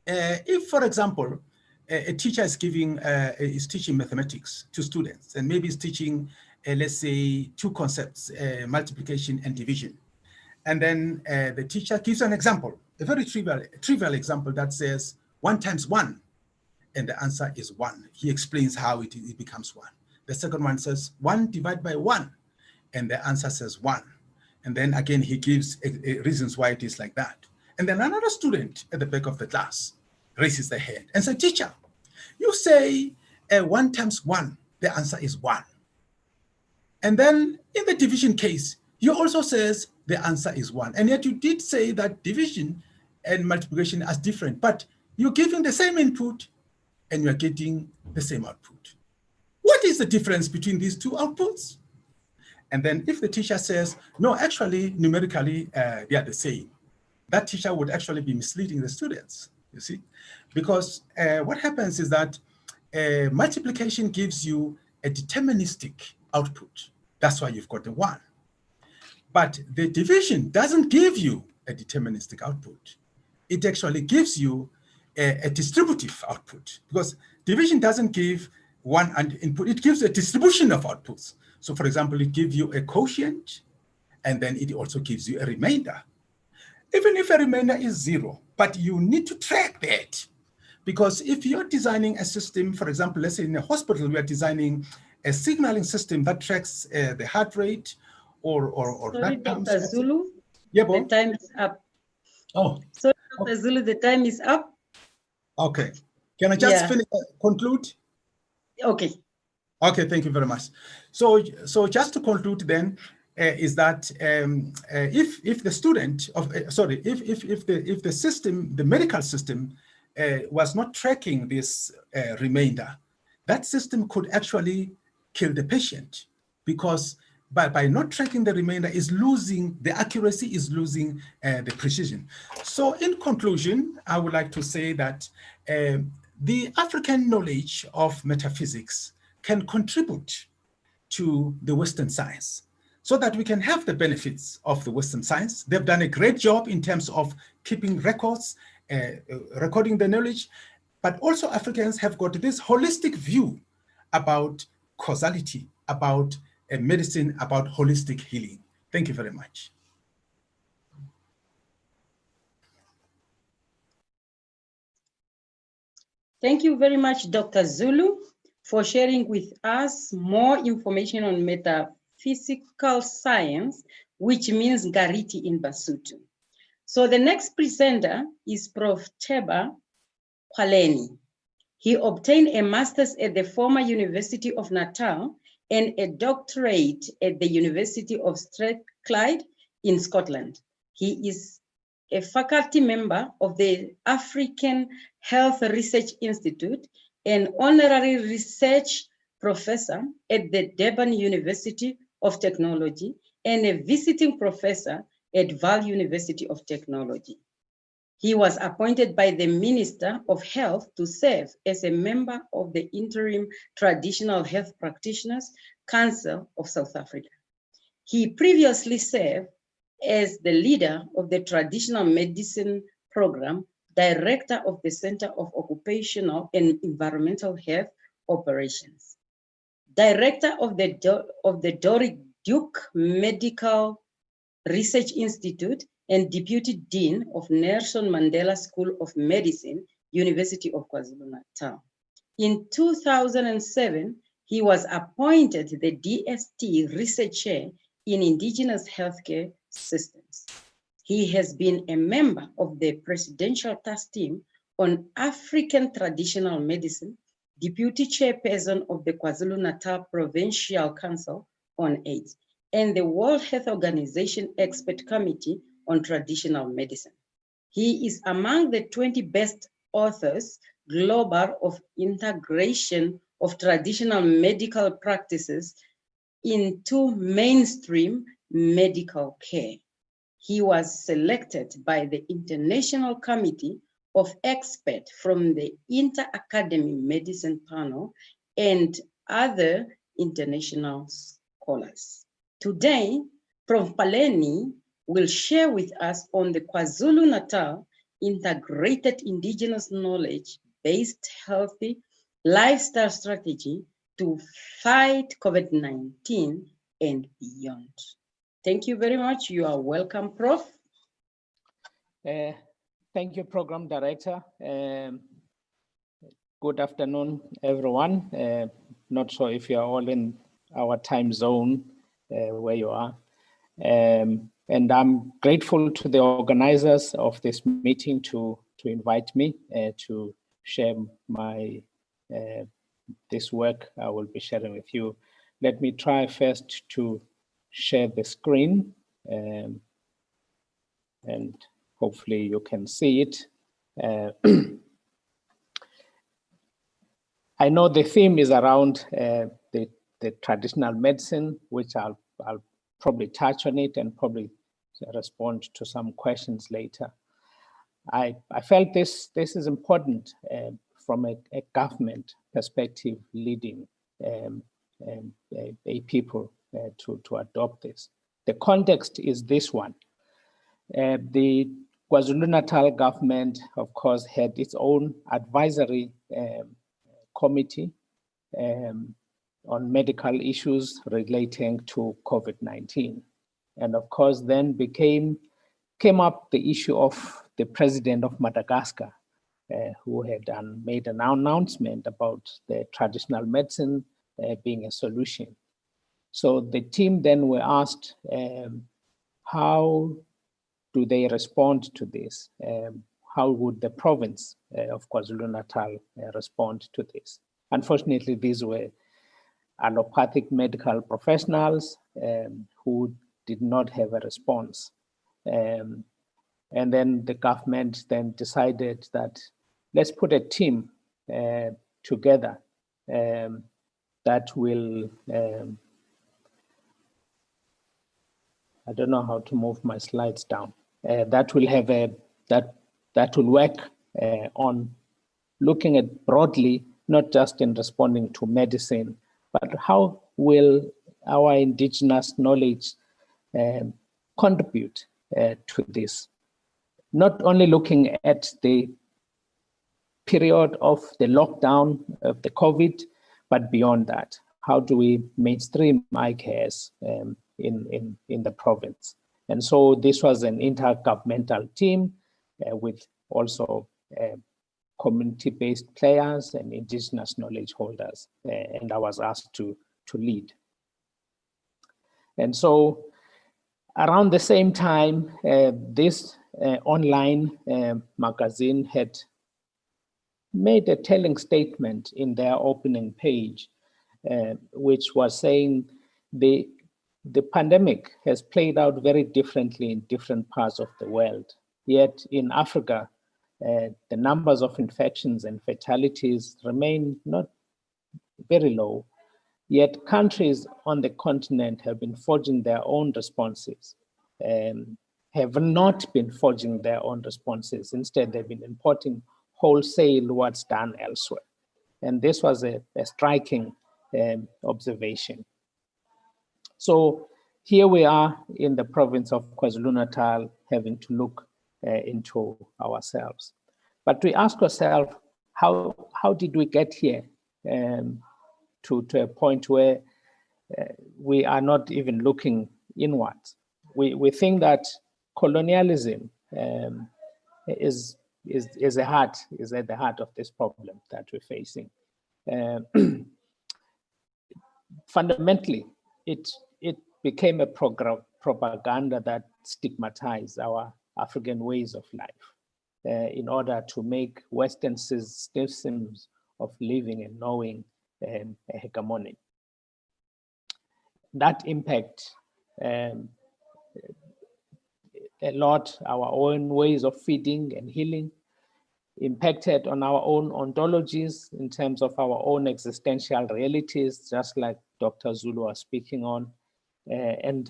[SPEAKER 4] if, for example, a teacher is teaching mathematics to students, and maybe is teaching, let's say, two concepts, multiplication and division, and then the teacher gives an example, a very trivial example that says 1 times 1. And the answer is 1. He explains how it becomes 1. The second one says 1 divided by 1, and the answer says 1. And then again, he gives reasons why it is like that. And then another student at the back of the class raises their hand and says, teacher, you say 1 times 1, the answer is 1. And then in the division case, you also says the answer is 1. And yet you did say that division and multiplication are different, but you're giving the same input and you're getting the same output. What is the difference between these two outputs? And then if the teacher says, no, actually, numerically, they are the same, that teacher would actually be misleading the students, you see? Because what happens is that multiplication gives you a deterministic output. That's why you've got the 1. But the division doesn't give you a deterministic output. It actually gives you a distributive output, because division doesn't give one input, it gives a distribution of outputs. So for example, it gives you a quotient, and then it also gives you a remainder. Even if a remainder is 0, but you need to track that, because if you're designing a system, for example, let's say in a hospital, we are designing a signaling system that tracks the heart rate or
[SPEAKER 2] Sorry,
[SPEAKER 4] that
[SPEAKER 2] Dr. Zulu,
[SPEAKER 4] yeah,
[SPEAKER 2] the time is up.
[SPEAKER 4] Oh,
[SPEAKER 2] Sorry, Dr. Zulu, the time is up.
[SPEAKER 4] Okay. Can I just conclude?
[SPEAKER 2] Okay.
[SPEAKER 4] Okay, thank you very much. So just to conclude then, is that if the student of if the system, the medical system, was not tracking this remainder, that system could actually kill the patient, because by not tracking the remainder is losing the accuracy, is losing the precision. So in conclusion, I would like to say that the African knowledge of metaphysics can contribute to the Western science so that we can have the benefits of the Western science. They've done a great job in terms of keeping records, recording the knowledge, but also Africans have got this holistic view about causality, about medicine, about holistic healing. Thank you very much.
[SPEAKER 2] Thank you very much, Dr. Zulu, for sharing with us more information on metaphysical science, which means Gariti in Basotho. So the next presenter is Prof. Cheba Paleni. He obtained a master's at the former University of Natal and a doctorate at the University of Strathclyde in Scotland. He is a faculty member of the African Health Research Institute, an honorary research professor at the Durban University of Technology, and a visiting professor at Vaal University of Technology. He was appointed by the Minister of Health to serve as a member of the Interim Traditional Health Practitioners Council of South Africa. He previously served as the leader of the Traditional Medicine Program, Director of the Center of Occupational and Environmental Health Operations, Director of the Doric Duke Medical Research Institute, and Deputy Dean of Nelson Mandela School of Medicine, University of KwaZulu-Natal. In 2007, he was appointed the DST Research Chair in Indigenous Healthcare Systems. He has been a member of the Presidential Task Team on African Traditional Medicine, Deputy Chairperson of the KwaZulu-Natal Provincial Council on AIDS, and the World Health Organization Expert Committee on Traditional Medicine. He is among the 20 best authors global of integration of traditional medical practices into mainstream medical care. He was selected by the International Committee of Experts from the Inter-Academy Medicine Panel and other international scholars. Today, Prof. Paleni will share with us on the KwaZulu-Natal integrated indigenous knowledge-based healthy lifestyle strategy to fight COVID-19 and beyond. Thank you very much. You are welcome, Prof.
[SPEAKER 5] Thank you, Program Director. Good afternoon, everyone. Not sure if you are all in our time zone where you are. And I'm grateful to the organizers of this meeting to invite me to share my this work I will be sharing with you. Let me try first to share the screen and hopefully you can see it. I know the theme is around the traditional medicine, which I'll probably touch on it and probably respond to some questions later. I felt this is important from a government perspective, leading a people to adopt this. The context is this one. The KwaZulu-Natal government, of course, had its own advisory committee on medical issues relating to COVID-19. And of course, then came up the issue of the president of Madagascar, who had made an announcement about the traditional medicine being a solution. So the team then were asked, how do they respond to this? how would the province of KwaZulu-Natal respond to this? Unfortunately, these were allopathic medical professionals who did not have a response. And then the government then decided that let's put a team together that will, I don't know how to move my slides down, that will have that will work on looking at broadly, not just in responding to medicine, but how will our indigenous knowledge contribute to this? Not only looking at the period of the lockdown of the COVID, but beyond that, how do we mainstream IKS in the province? And so this was an intergovernmental team with also community-based players and indigenous knowledge holders, and I was asked to lead. And so around the same time, this online magazine had made a telling statement in their opening page, which was saying the pandemic has played out very differently in different parts of the world. Yet in Africa, the numbers of infections and fatalities remain not very low, yet countries on the continent have been forging their own responses, have not been forging their own responses. Instead, they've been importing wholesale what's done elsewhere. And this was a striking observation. So here we are in the province of KwaZulu-Natal having to look into ourselves. But we ask ourselves, how did we get here to a point where we are not even looking inwards? We think that colonialism is at the heart of this problem that we're facing. Fundamentally, it became a propaganda that stigmatized our African ways of life in order to make Western systems of living and knowing a hegemony. That impact a lot our own ways of feeding and healing, impacted on our own ontologies in terms of our own existential realities, just like Dr. Zulu was speaking on, and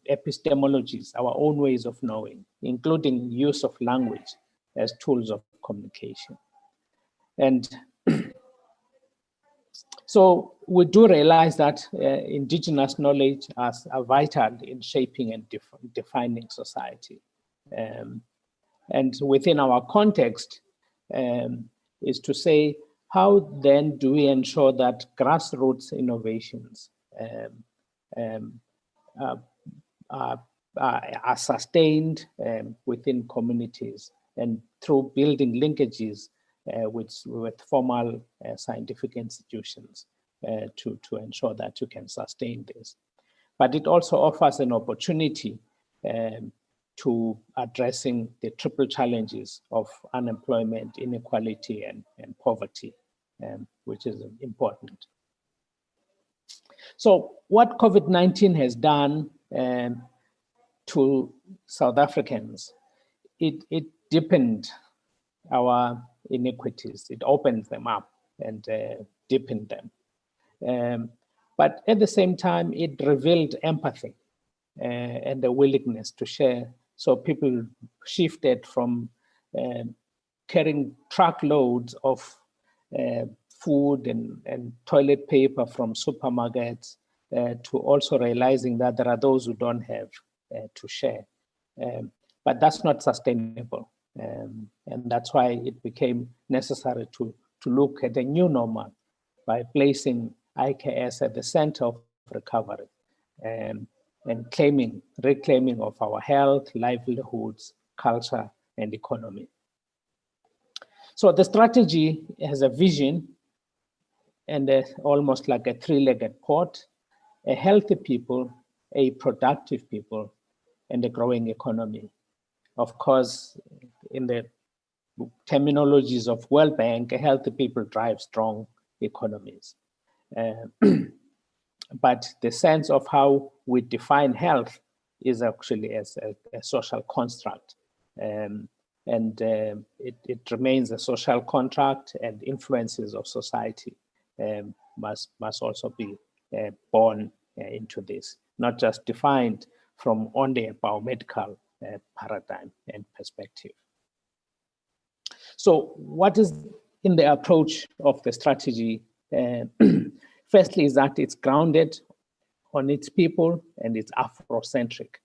[SPEAKER 5] epistemologies, our own ways of knowing, including use of language as tools of communication. And so we do realize that indigenous knowledge are vital in shaping and defining society. And within our context is to say, how then do we ensure that grassroots innovations are sustained within communities and through building linkages with formal scientific institutions to ensure that you can sustain this. But it also offers an opportunity to addressing the triple challenges of unemployment, inequality, and poverty, which is important. So what COVID-19 has done to South Africans, it deepened our inequities. It opened them up and deepened them. But at the same time, it revealed empathy and the willingness to share. So people shifted from carrying truckloads of food and toilet paper from supermarkets to also realizing that there are those who don't have to share. But that's not sustainable. And that's why it became necessary to look at a new normal by placing IKS at the center of recovery and reclaiming of our health, livelihoods, culture, and economy. So the strategy has a vision and almost like a three-legged pot: a healthy people, a productive people, and a growing economy. of course, in the terminologies of World Bank, healthy people drive strong economies. But the sense of how we define health is actually as a social construct. It remains a social contract, and influences of society must also be born into this, not just defined from only a biomedical paradigm and perspective. So what is in the approach of the strategy? Firstly, is that it's grounded on its people and it's Afrocentric.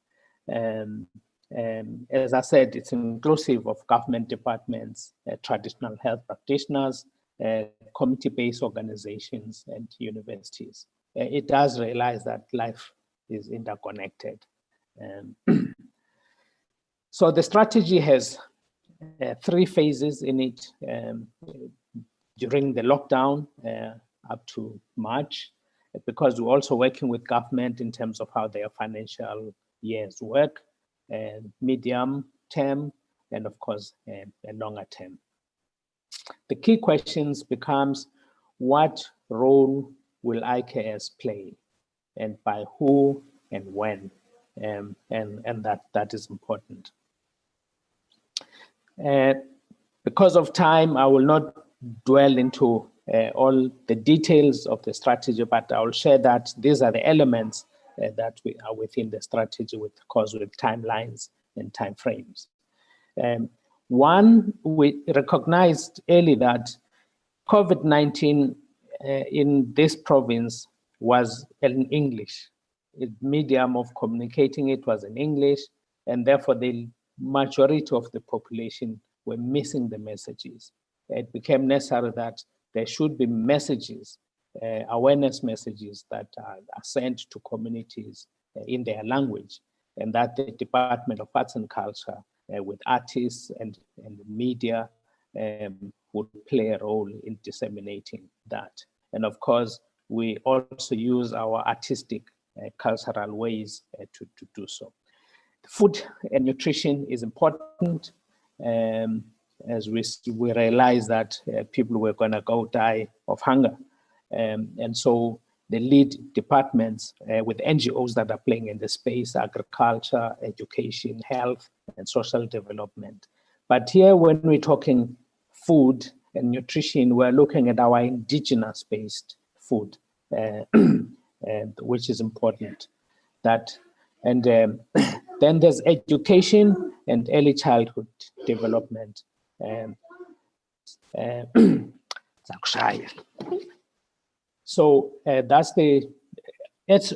[SPEAKER 5] As I said, it's inclusive of government departments, traditional health practitioners, community-based organizations, and universities. It does realize that life is interconnected. So the strategy has 3 phases in it. During the lockdown up to March, because we're also working with government in terms of how their financial years work, medium term, and of course, a longer term. The key questions becomes, what role will IKS play, and by who and when? And that is important. Because of time, I will not dwell into all the details of the strategy, but I will share that these are the elements that we are within the strategy, with timelines and timeframes. One, we recognized early that COVID-19 in this province was in English. The medium of communicating it was in English, and therefore the majority of the population were missing the messages. It became necessary that there should be messages, awareness messages that are sent to communities in their language, and that the Department of Arts and Culture with artists and media would play a role in disseminating that. And of course, we also use our artistic cultural ways to do so. Food and nutrition is important, as we realize that people were going to go die of hunger. And so the lead departments with NGOs that are playing in the space: agriculture, education, health, and social development. But here, when we're talking food and nutrition, we're looking at our indigenous-based food, which is important. And then there's education and early childhood development. So that's the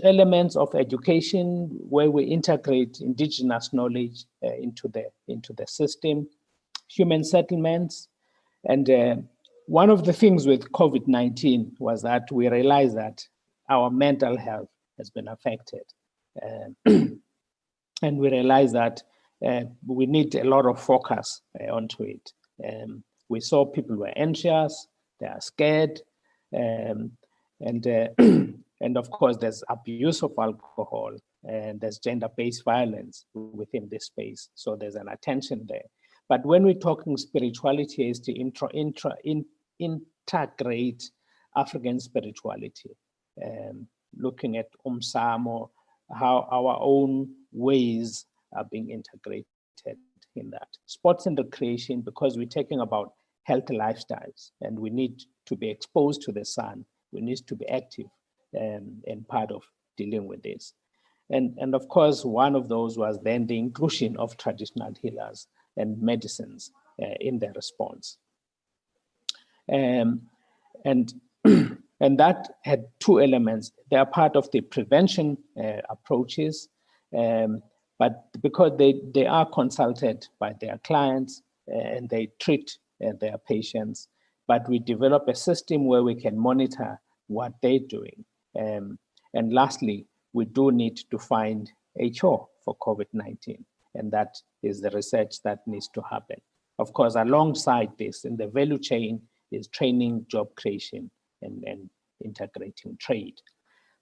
[SPEAKER 5] elements of education, where we integrate indigenous knowledge into the system. Human settlements, and one of the things with COVID-19 was that we realized that our mental health has been affected, and we realized that we need a lot of focus onto it. We saw people were anxious, they are scared, and of course there's abuse of alcohol, and there's gender-based violence within this space. So there's an attention there. But when we're talking spirituality, is to integrate African spirituality, looking at Umsamo, how our own ways are being integrated in that. Sports and recreation, because we're talking about healthy lifestyles, and we need to be exposed to the sun. We need to be active and part of dealing with this. And of course, one of those was then the inclusion of traditional healers and medicines in their response. And that had 2 elements. They are part of the prevention approaches, but because they are consulted by their clients and they treat their patients, but we develop a system where we can monitor what they're doing. And lastly, we do need to find a cure for COVID-19, and that is the research that needs to happen. Of course, alongside this, in the value chain is training, job creation, and integrating trade.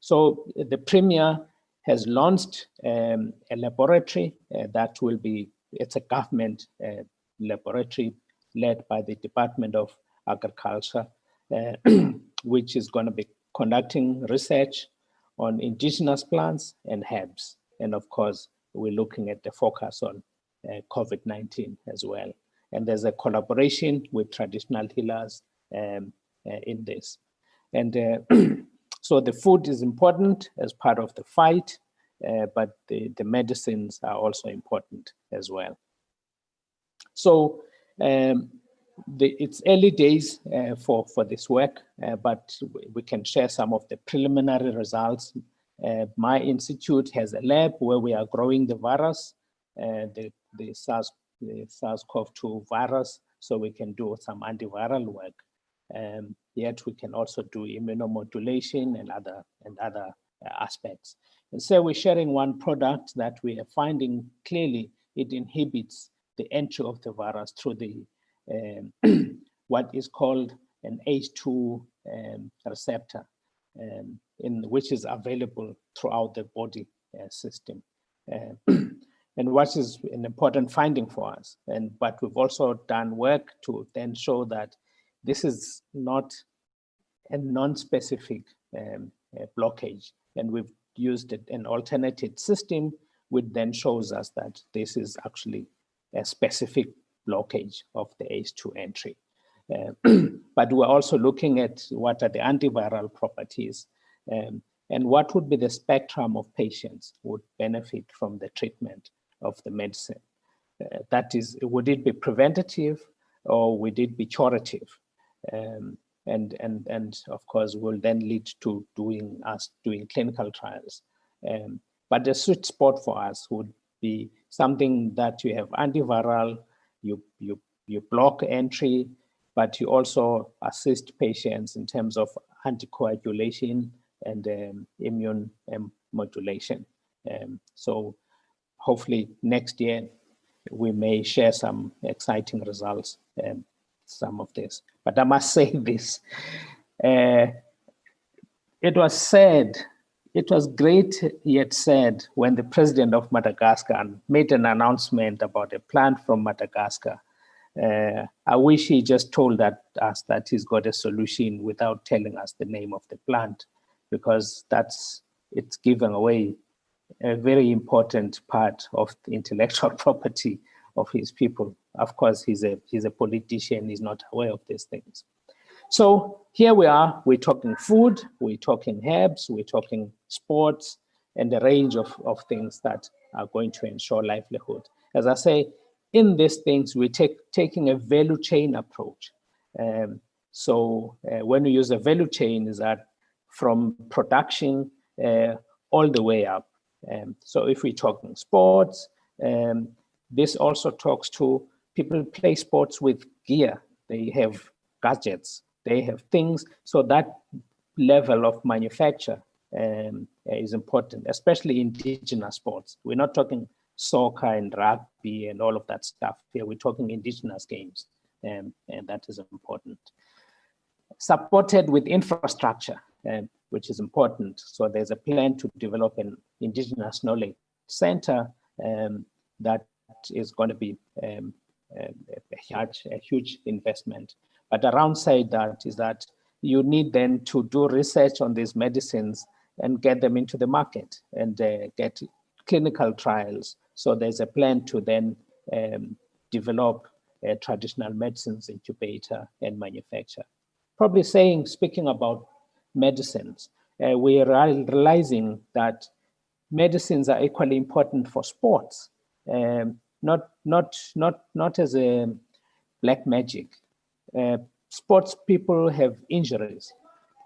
[SPEAKER 5] So the Premier has launched a laboratory that will be it's a government laboratory led by the Department of Agriculture, which is going to be conducting research on indigenous plants and herbs. And of course, we're looking at the focus on COVID-19 as well. And there's a collaboration with traditional healers in this. And so the food is important as part of the fight, but the medicines are also important as well. So it's early days for this work, but we can share some of the preliminary results. My institute has a lab where we are growing the virus, the SARS-CoV-2 virus, so we can do some antiviral work. Yet we can also do immunomodulation and other aspects. And so we're sharing one product that we are finding clearly it inhibits the entry of the virus through the what is called an ACE2 receptor, which is available throughout the body system. And what is an important finding for us. But we've also done work to then show that this is not a non-specific blockage. And we've used an alternative system, which then shows us that this is actually a specific blockage of the ACE2 entry. But we're also looking at what are the antiviral properties and what would be the spectrum of patients who would benefit from the treatment of the medicine. That is, would it be preventative or would it be curative? And of course will then lead to doing clinical trials. But the sweet spot for us would be something that you have antiviral, you block entry, but you also assist patients in terms of anticoagulation and immune modulation. So hopefully next year we may share some exciting results, some of this. But I must say this, it was said, it was great yet sad when the president of Madagascar made an announcement about a plant from Madagascar. I wish he just told us that he's got a solution without telling us the name of the plant, because it's giving away a very important part of the intellectual property of his people. Of course, he's a politician, he's not aware of these things. So here we are, we're talking food, we're talking herbs, we're talking sports, and a range of things that are going to ensure livelihood. As I say, in these things, we're taking a value chain approach. So when we use a value chain, is that from production all the way up. So if we're talking sports, this also talks to people play sports with gear. They have gadgets, they have things. So that level of manufacture is important, especially indigenous sports. We're not talking soccer and rugby and all of that stuff here. We're talking indigenous games, and that is important. Supported with infrastructure, which is important. So there's a plan to develop an indigenous knowledge center that is going to be a huge investment. But alongside that is that you need then to do research on these medicines and get them into the market and get clinical trials. So there's a plan to then develop a traditional medicines incubator and manufacture. Probably speaking about medicines, we are realizing that medicines are equally important for sports, not as a black magic. Sports people have injuries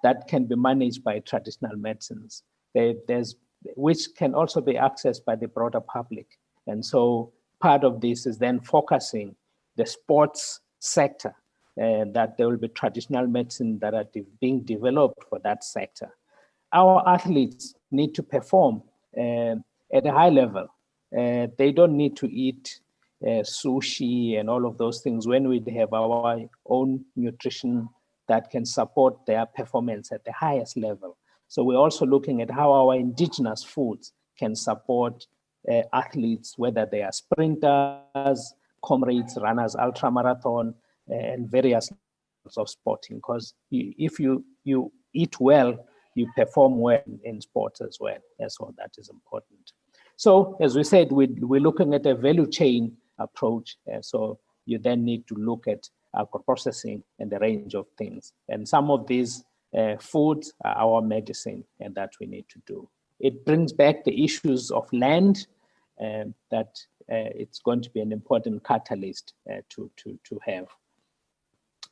[SPEAKER 5] that can be managed by traditional medicines, which can also be accessed by the broader public. And so part of this is then focusing the sports sector, that there will be traditional medicine that are being developed for that sector. Our athletes need to perform at a high level. They don't need to eat sushi and all of those things when we have our own nutrition that can support their performance at the highest level. So we're also looking at how our indigenous foods can support athletes, whether they are sprinters, comrades, runners, ultramarathon, and various levels of sporting. Because if you eat well, you perform well in sports as well. So that is important. So as we said, we're looking at a value chain approach. So you then need to look at agro-processing and the range of things. And some of these foods are our medicine, and that we need to do. It brings back the issues of land, that it's going to be an important catalyst to have.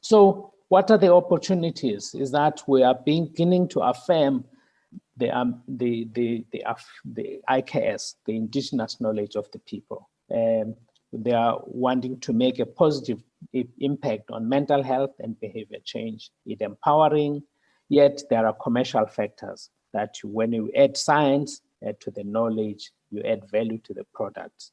[SPEAKER 5] So what are the opportunities? Is that we are beginning to affirm the IKS, the indigenous knowledge of the people. They are wanting to make a positive impact on mental health and behavior change. It's empowering, yet there are commercial factors that when you add science to the knowledge, you add value to the products.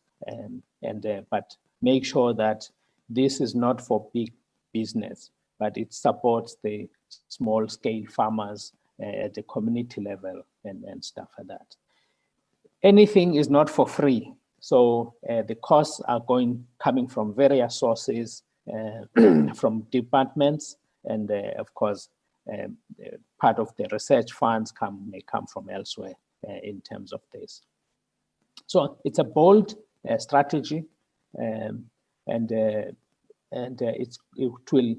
[SPEAKER 5] But make sure that this is not for big business, but it supports the small scale farmers at the community level and stuff like that. Anything is not for free. So the costs are coming from various sources, from departments, and of course, part of the research funds may come from elsewhere in terms of this. So it's a bold strategy, and it will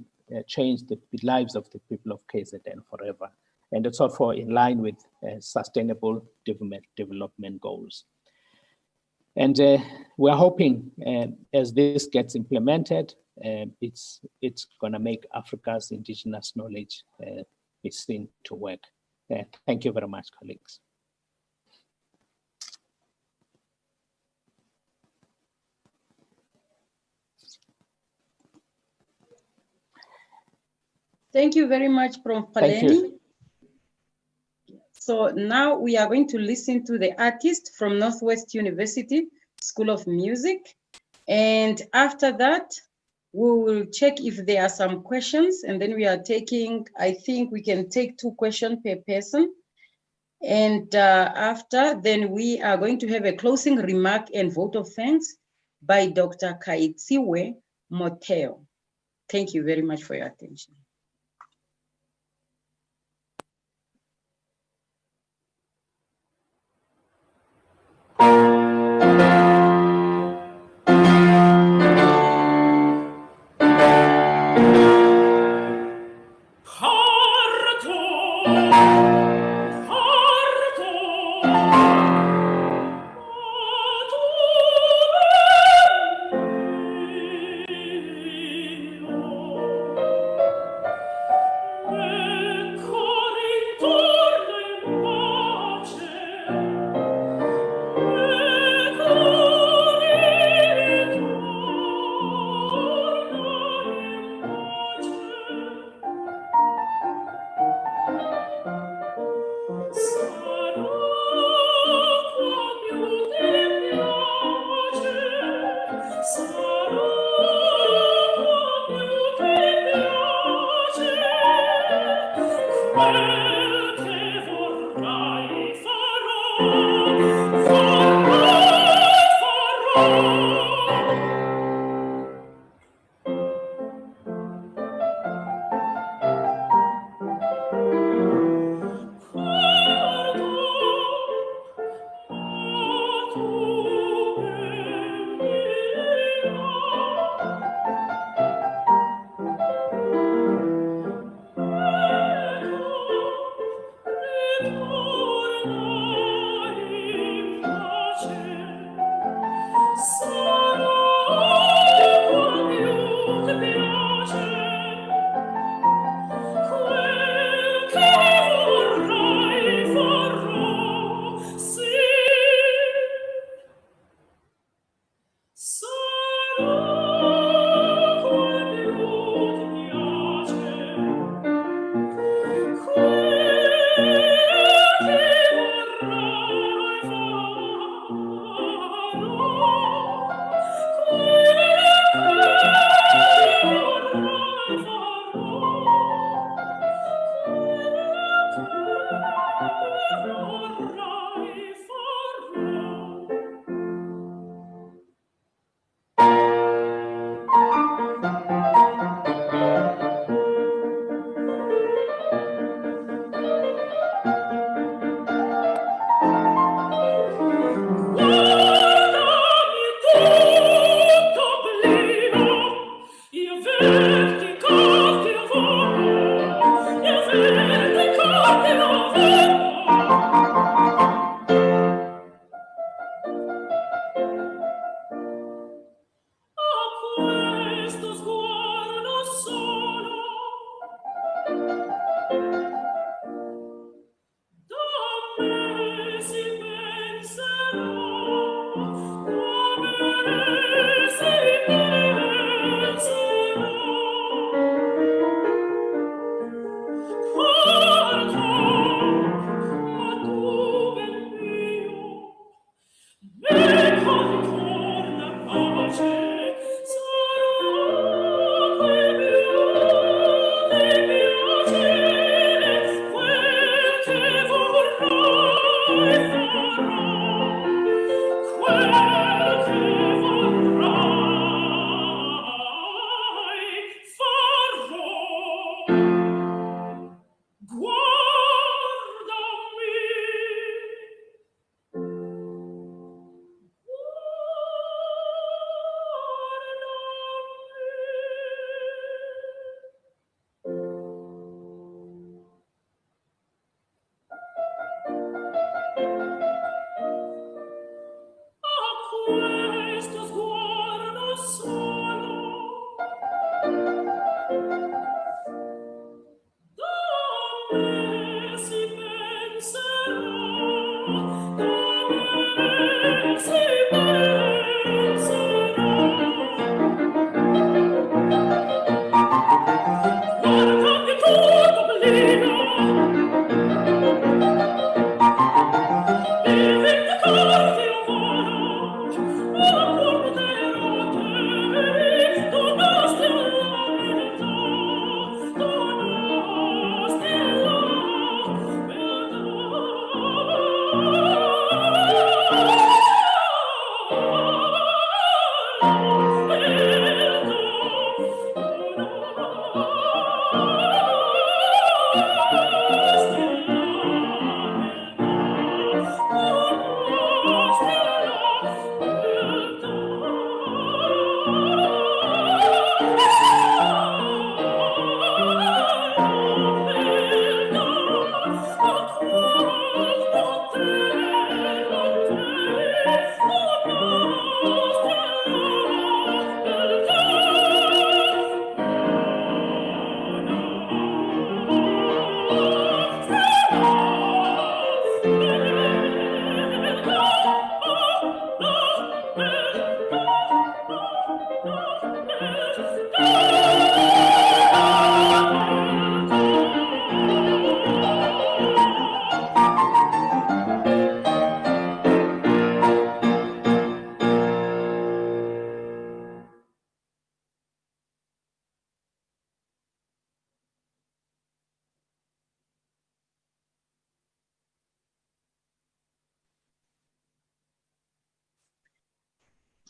[SPEAKER 5] change the lives of the people of KZN forever. And it's also in line with sustainable development goals. And we're hoping as this gets implemented, it's going to make Africa's indigenous knowledge be seen to work. Thank you very much, colleagues.
[SPEAKER 2] Thank you very much, Prof. Paleni.
[SPEAKER 5] Thank you.
[SPEAKER 2] So now we are going to listen to the artist from Northwest University School of Music. And after that, we will check if there are some questions, and then we are taking, I think we can take 2 questions per person. And after, then we are going to have a closing remark and vote of thanks by Dr. Kaitsiwe Moteo. Thank you very much for your attention.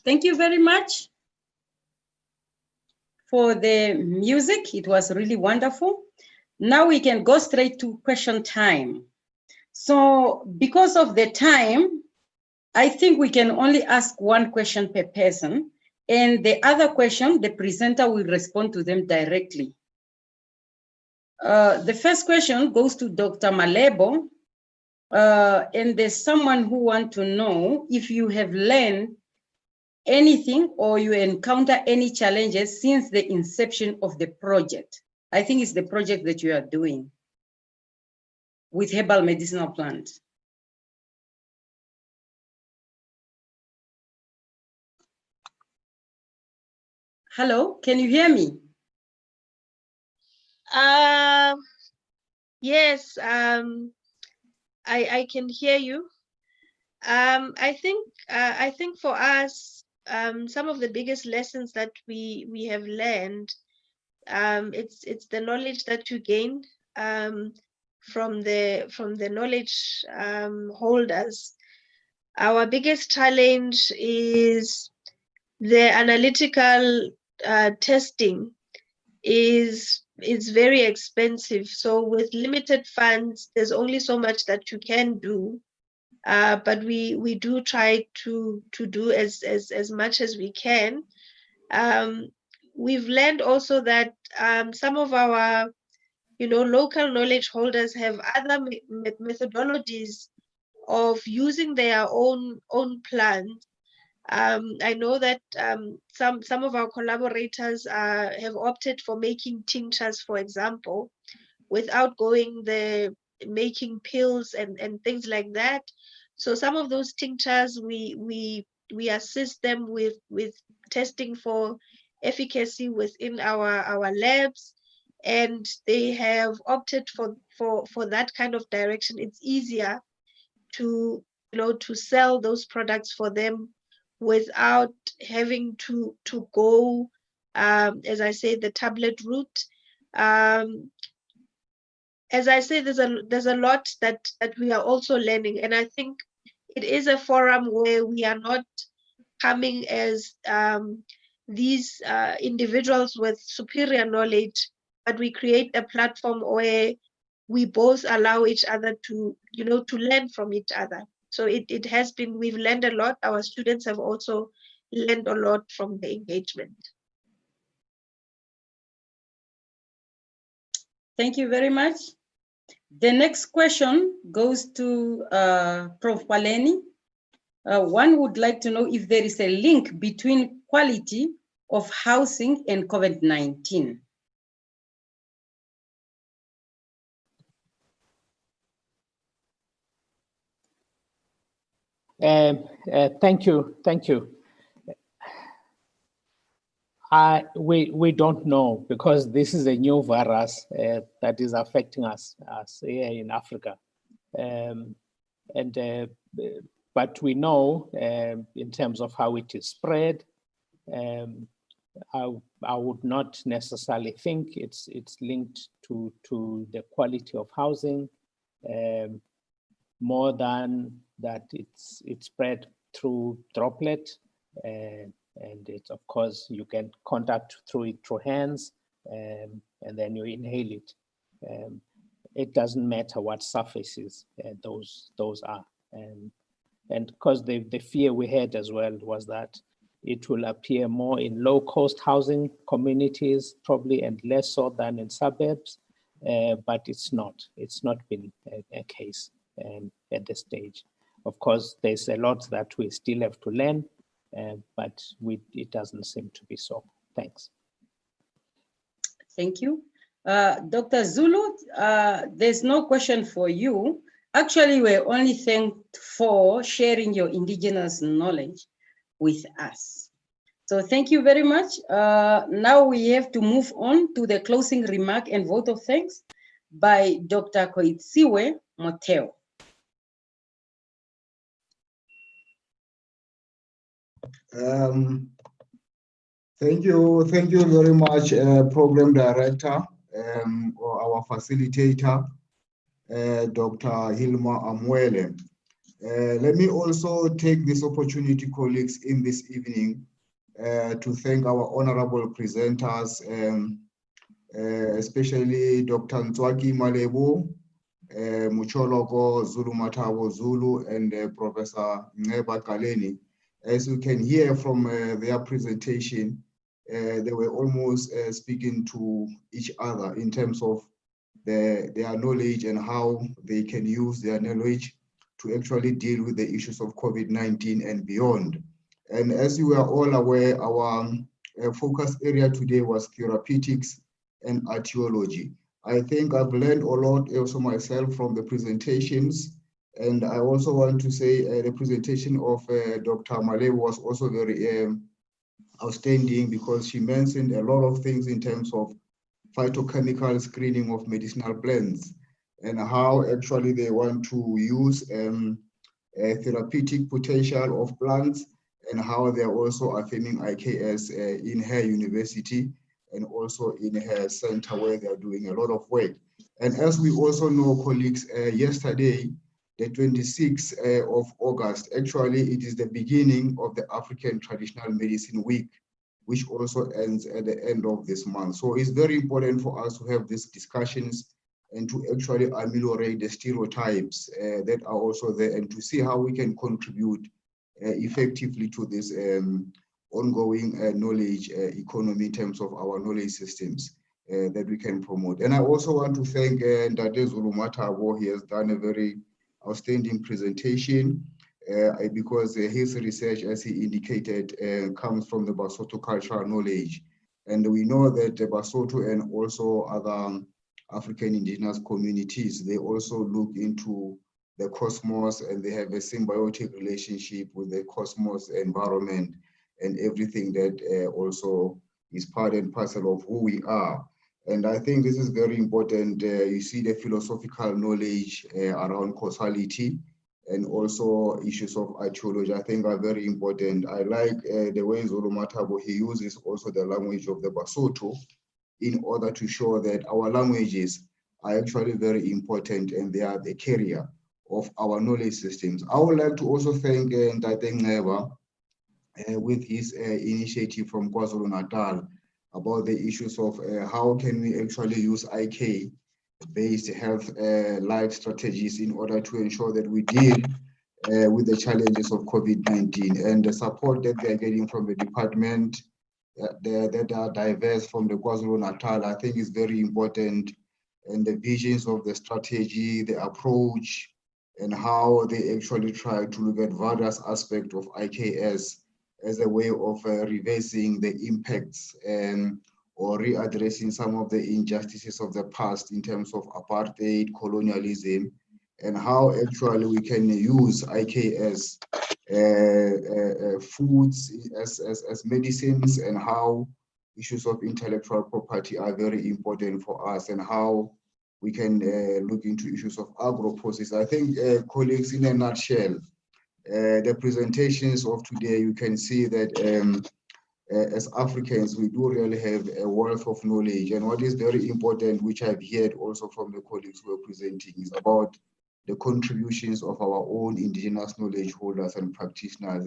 [SPEAKER 2] Thank you very much for the music. It was really wonderful. Now we can go straight to question time. So because of the time, I think we can only ask one question per person, and the other question, the presenter will respond to them directly. The first question goes to Dr. Malebo, and there's someone who wants to know if you have learned anything or you encounter any challenges since the inception of the project. I think it's the project that you are doing with herbal medicinal plants. Hello, can you hear me?
[SPEAKER 3] Yes, I can hear you. I think for us, some of the biggest lessons that we have learned, it's the knowledge that you gain from the knowledge holders. Our biggest challenge is the analytical testing is very expensive. So with limited funds, there's only so much that you can do. But we do try to do as much as we can. We've learned also that some of our local knowledge holders have other methodologies of using their own plants. I know that some of our collaborators have opted for making tinctures, for example, without going the making pills and things like that. So some of those tinctures, we assist them with testing for efficacy within our labs, and they have opted for that kind of direction. It's easier to to sell those products for them without having to go, as I say, the tablet route. As I say, there's a lot that we are also learning, and I think it is a forum where we are not coming as these individuals with superior knowledge, but we create a platform where we both allow each other to to learn from each other. So it has been, we've learned a lot. Our students have also learned a lot from the engagement.
[SPEAKER 2] Thank you very much. The next question goes to Prof. Paleni. One would like to know if there is a link between quality of housing and COVID-19.
[SPEAKER 5] Thank you. We don't know, because this is a new virus that is affecting us here in Africa, but we know in terms of how it is spread. I would not necessarily think it's linked to the quality of housing, more than that it's spread through droplet, and it's, of course, you get contact through hands, and then you inhale it. It doesn't matter what surfaces those are, and because the fear we had as well was that it will appear more in low-cost housing communities, probably, and less so than in suburbs, but it's not been a case at this stage. Of course, there's a lot that we still have to learn, but it doesn't seem to be so. Thanks.
[SPEAKER 2] Thank you. Dr. Zulu, there's no question for you. Actually, we're only thanked for sharing your indigenous knowledge with us. So thank you very much. Now we have to move on to the closing remark and vote of thanks by Dr. Koitsiwe Moteo.
[SPEAKER 6] Thank you very much, Program Director, or our facilitator, Dr. Hilma Amwele. Let me also take this opportunity, colleagues, in this evening to thank our honorable presenters, especially Dr. Koaki Malebo, Mokoloko, Zulu Matabo Zulu, and Professor Cheba Paleni. As you can hear from their presentation, they were almost speaking to each other in terms of their knowledge and how they can use their knowledge to actually deal with the issues of COVID-19 and beyond. And as you are all aware, our focus area today was therapeutics and Aetiology. I think I've learned a lot also myself from the presentations. And I also want to say the presentation of Dr. Malebo was also very outstanding, because she mentioned a lot of things in terms of phytochemical screening of medicinal plants and how actually they want to use a therapeutic potential of plants, and how they're also affirming IKS in her university and also in her center where they're doing a lot of work. And as we also know, colleagues, yesterday, the 26th of August, actually it is the beginning of the African Traditional Medicine Week, which also ends at the end of this month. So it's very important for us to have these discussions and to actually ameliorate the stereotypes that are also there, and to see how we can contribute effectively to this ongoing knowledge economy in terms of our knowledge systems that we can promote. And I also want to thank Ndade Zulu Matabo. He has done a very outstanding presentation because his research, as he indicated, comes from the Basotho cultural knowledge. And we know that the Basotho and also other African indigenous communities, they also look into the cosmos, and they have a symbiotic relationship with the cosmos environment and everything that also is part and parcel of who we are. And I think this is very important. You see the philosophical knowledge around causality and also issues of aetiology, I think are very important. I like the way Zulu Matabo, he uses also the language of the Basotho in order to show that our languages are actually very important and they are the carrier of our knowledge systems. I would like to also thank Ntate Cheba with his initiative from KwaZulu-Natal about the issues of how can we actually use IK-based health life strategies in order to ensure that we deal with the challenges of COVID-19, and the support that they're getting from the department that are diverse from the KwaZulu-Natal, I think is very important, and the visions of the strategy, the approach, and how they actually try to look at various aspects of IKS as a way of reversing the impacts or readdressing some of the injustices of the past in terms of apartheid, colonialism, and how actually we can use IKS foods as medicines, and how issues of intellectual property are very important for us, and how we can look into issues of agro-process. I think, colleagues, in a nutshell, the presentations of today, you can see that as Africans, we do really have a wealth of knowledge. And what is very important, which I've heard also from the colleagues who are presenting, is about the contributions of our own indigenous knowledge holders and practitioners,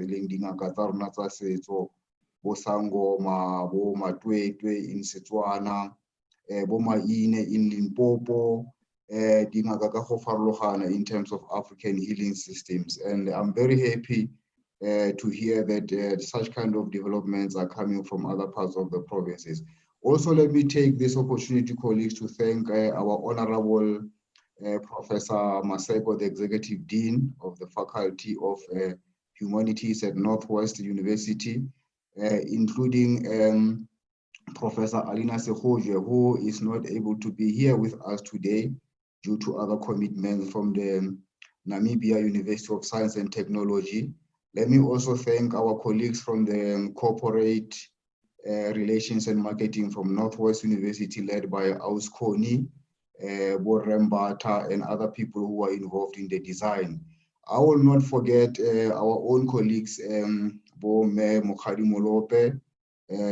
[SPEAKER 6] bo Sangoma, bo Matwetwe in Setswana, bo Maine in Limpopo, in terms of African healing systems. And I'm very happy to hear that such kind of developments are coming from other parts of the provinces. Also, let me take this opportunity, colleagues, to thank our Honorable Professor Maseko, the Executive Dean of the Faculty of Humanities at Northwest University, including Professor Alina Sehoje, who is not able to be here with us today due to other commitments, from the Namibia University of Science and Technology. Let me also thank our colleagues from the Corporate Relations and Marketing from Northwest University, led by Auskoni, Borembata, and other people who are involved in the design. I will not forget our own colleagues, Bome Mokhadimolope,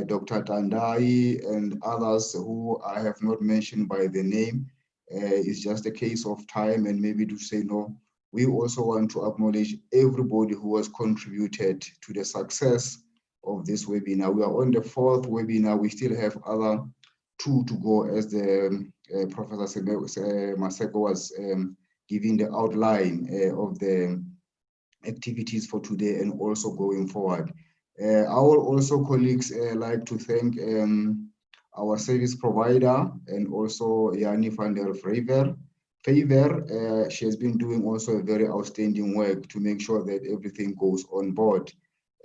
[SPEAKER 6] Dr. Tandai, and others who I have not mentioned by the name. It's just a case of time, and maybe to say no. We also want to acknowledge everybody who has contributed to the success of this webinar. We are on the 4th webinar. We still have other 2 to go, as the Professor Maseko was giving the outline of the activities for today and also going forward. I will also, colleagues, like to thank our service provider, and also Yani van der Favor. She has been doing also a very outstanding work to make sure that everything goes on board.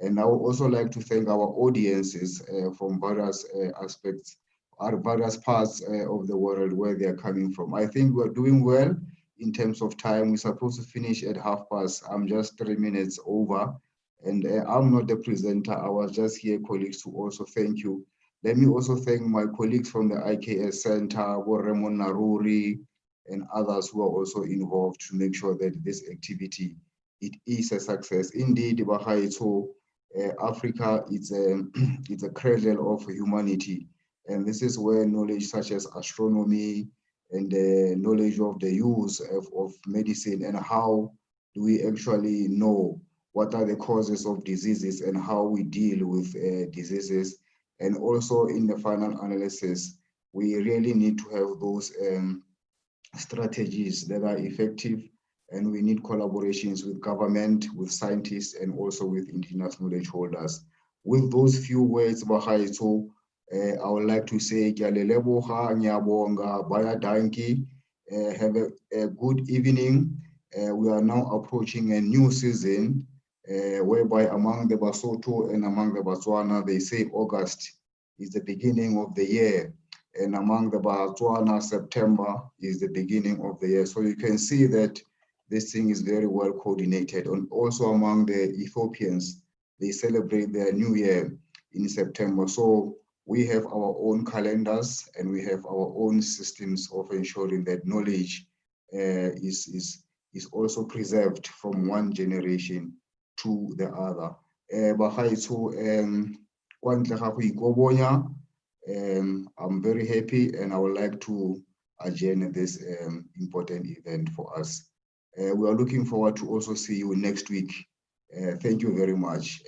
[SPEAKER 6] And I would also like to thank our audiences from various aspects, various parts of the world where they are coming from. I think we're doing well in terms of time. We're supposed to finish at 12:30. I'm just 3 minutes over, and I'm not the presenter. I was just here, colleagues, to also thank you. Let me also thank my colleagues from the IKS Center, Ramon Naruri, and others who are also involved to make sure that this activity, it is a success. Indeed, Africa is a cradle of humanity, and this is where knowledge such as astronomy and the knowledge of the use of medicine, and how do we actually know what are the causes of diseases and how we deal with diseases. And also in the final analysis, we really need to have those strategies that are effective, and we need collaborations with government, with scientists, and also with indigenous knowledge holders. With those few words, Bahaito, I would like to say, have a good evening. We are now approaching a new season, whereby among the Basotho and among the Botswana, they say August is the beginning of the year. And among the Botswana, September is the beginning of the year. So you can see that this thing is very well coordinated. And also among the Ethiopians, they celebrate their New Year in September. So we have our own calendars and we have our own systems of ensuring that knowledge is also preserved from one generation to the other. I'm very happy and I would like to adjourn this important event for us. We are looking forward to also see you next week. Thank you very much.